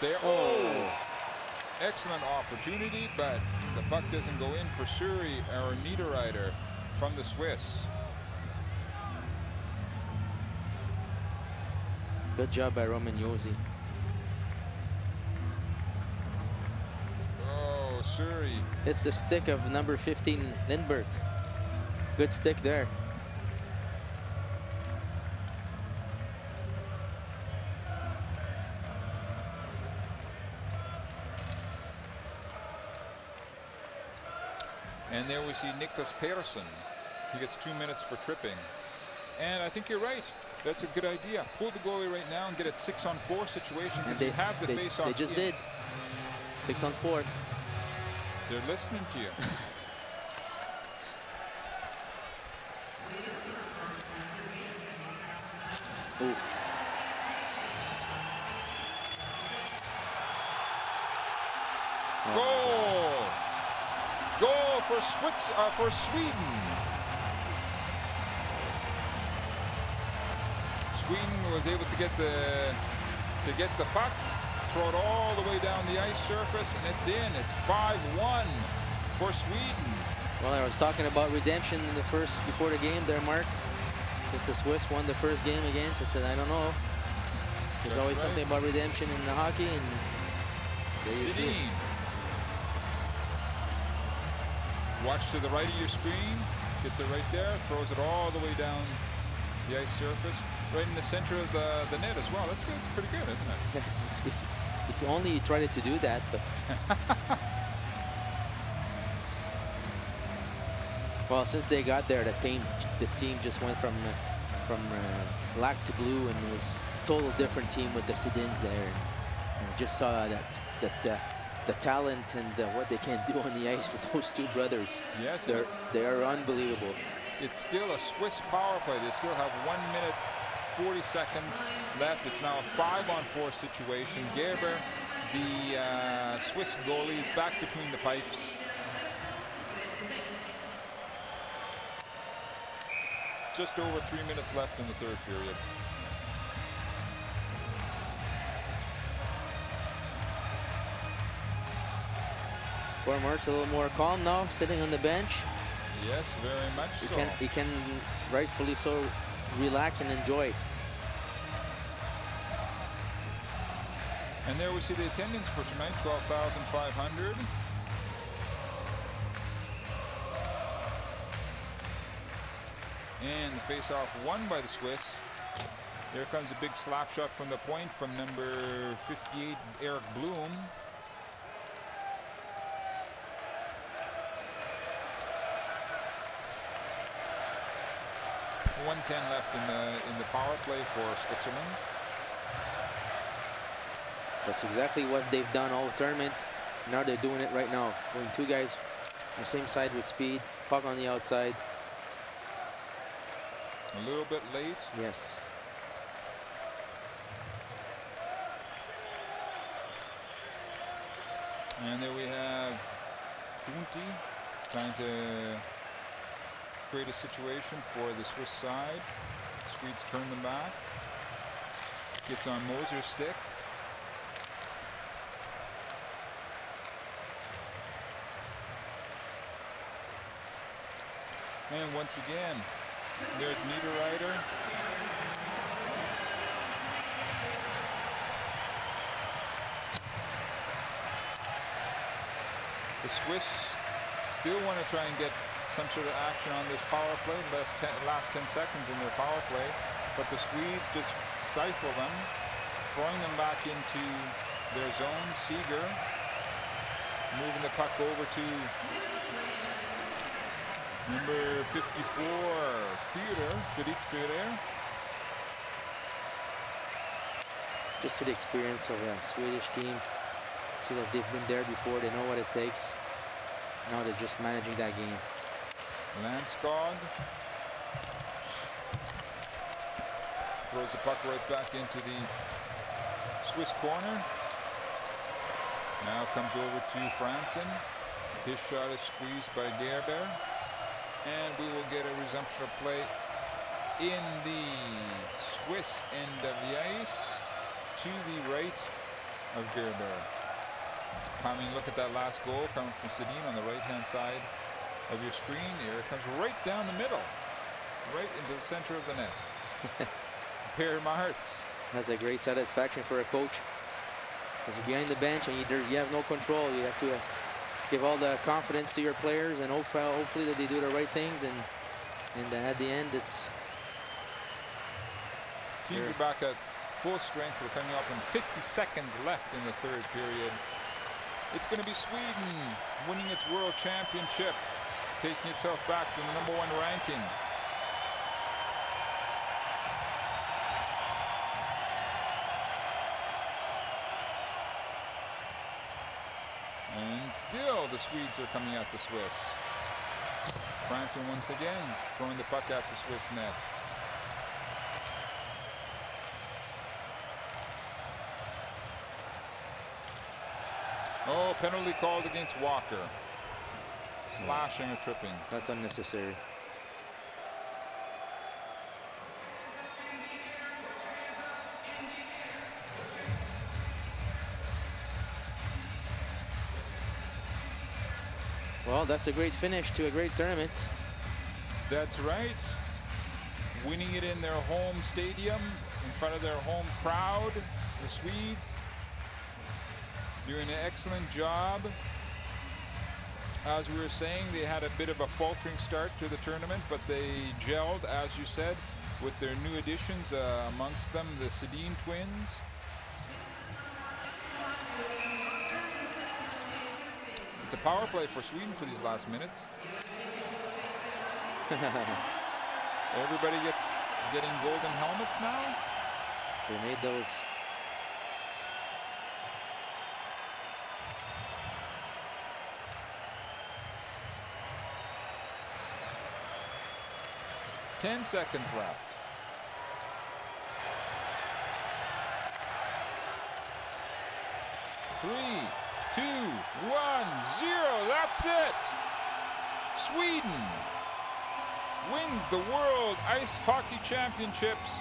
There, excellent opportunity, but the puck doesn't go in for Suri or Niederreiter from the Swiss. Good job by Roman Josi. Oh, Suri. It's the stick of number 15, Lindberg. Good stick there. And there we see Niklas Persson. He gets 2 minutes for tripping. And I think you're right. That's a good idea. Pull the goalie right now and get a 6-on-4 situation. And they have the face-off. They just did. 6-on-4. They're listening to you. Oof. Goal! Goal for Sweden. Sweden was able to get the puck, throw it all the way down the ice surface, and it's in. It's 5-1 for Sweden. Well, I was talking about redemption in the first before the game there, Mark. Since the Swiss won the first game against, I said I don't know. There's always something about redemption in the hockey, and there you see it. Watch to the right of your screen, gets it right there, throws it all the way down the ice surface, right in the center of the net as well. That's good. It's pretty good, isn't it? If you only tried to do that, but well, since they got there, the team just went from black to blue, and it was a total different team with the Sedins there, and just saw that the talent and what they can do on the ice with those two brothers. Yes, they are unbelievable. It's still a Swiss power play. They still have 1 minute 40 seconds left. It's now a 5-on-4 situation. Gerber, the Swiss goalie, is back between the pipes. Just over 3 minutes left in the third period. Mark's a little more calm now, sitting on the bench. Yes, very much so. He can rightfully so relax and enjoy it. And there we see the attendance for tonight, 12,500. And the face-off won by the Swiss. Here comes a big slap shot from the point from number 58, Eric Bloom. .110 left in the power play for Switzerland. That's exactly what they've done all the tournament. Now they're doing it right now. Going two guys on the same side with speed, puck on the outside. A little bit late. Yes. And there we have Kunti trying to create a situation for the Swiss side. Swedes turn them back. Gets on Moser's stick. And once again, there's Niederreiter. The Swiss still want to try and get some sort of action on this power play, last 10 seconds in their power play, but the Swedes just stifle them, throwing them back into their zone. Seeger moving the puck over to number 54, Führer. Just the experience of a Swedish team. See that they've been there before, they know what it takes. Now they're just managing that game. Landskog throws the puck right back into the Swiss corner. Now comes over to Franzen. His shot is squeezed by Gerber. And we will get a resumption of play in the Swiss end of the ice to the right of Gerber. Having a look at that last goal coming from Sedin on the right-hand side of your screen. Here it comes right down the middle, right into the center of the net. Per Martz. That's a great satisfaction for a coach. Because you're behind the bench and you have no control. You have to give all the confidence to your players and hopefully that they do the right things. And at the end, it's... Teams are back at full strength. We're coming up in 50 seconds left in the third period. It's going to be Sweden winning its world championship, taking itself back to the #1 ranking. And still the Swedes are coming at the Swiss. Franzen once again throwing the puck at the Swiss net. Oh, penalty called against Walker. Slashing or tripping. That's unnecessary. Well, that's a great finish to a great tournament. That's right. Winning it in their home stadium, in front of their home crowd, the Swedes. Doing an excellent job. As we were saying, they had a bit of a faltering start to the tournament, but they gelled, as you said, with their new additions, amongst them the Sedin twins. It's a power play for Sweden for these last minutes. Everybody getting golden helmets now. They made those. Ten seconds left. Three, 2, 1, 0. That's it. Sweden wins the World Ice Hockey Championships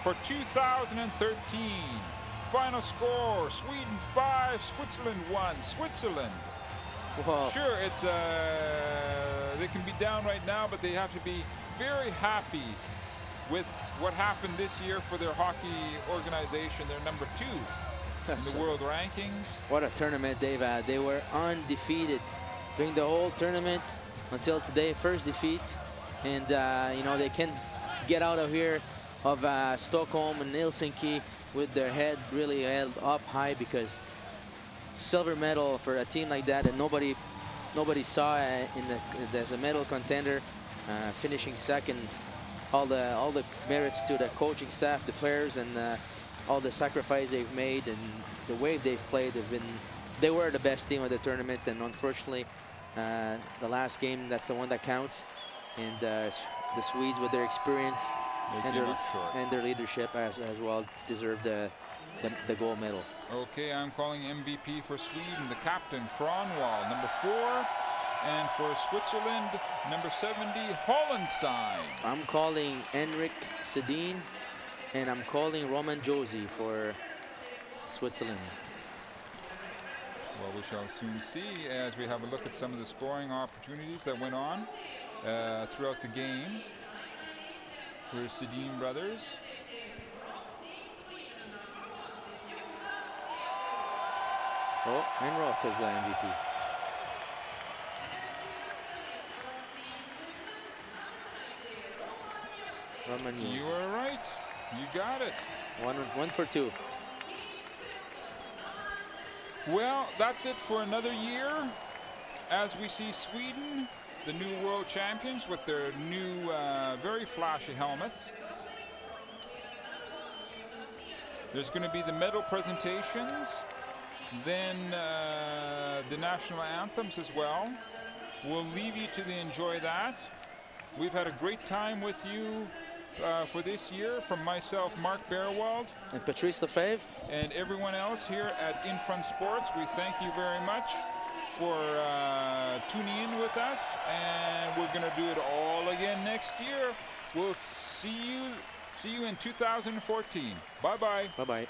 for 2013. Final score, Sweden 5, Switzerland 1. Switzerland. Wow. Sure, it's they can be down right now, but they have to be very happy with what happened this year for their hockey organization. They're number 2 in the world rankings. What a tournament they've had. They were undefeated during the whole tournament until today, first defeat. And you know, they can get out of here of Stockholm and Helsinki with their head really held up high, because silver medal for a team like that, and nobody saw as a medal contender, finishing second. All the merits to the coaching staff, the players, and all the sacrifice they've made and the way they've played. They were the best team of the tournament, and unfortunately, the last game, that's the one that counts. And the Swedes, with their experience and their leadership as well, deserve the gold medal. Okay, I'm calling MVP for Sweden, the captain, Kronwall, number 4. And for Switzerland, number 70, Hollenstein. I'm calling Henrik Sedin, and I'm calling Roman Josi for Switzerland. Well, we shall soon see as we have a look at some of the scoring opportunities that went on throughout the game for Sedin brothers. Oh, Enroth is the MVP. Roman Josi. You were right. You got it. One for 2. Well, that's it for another year. As we see Sweden, the new world champions, with their new, very flashy helmets. There's going to be the medal presentations, then the national anthems as well. We'll leave you to enjoy that. We've had a great time with you for this year. From myself, Mark Bearwald, and Patrice Lefebvre, and everyone else here at In Front Sports, we thank you very much for tuning in with us, and we're going to do it all again next year. We'll see you in 2014. Bye-bye. Bye-bye.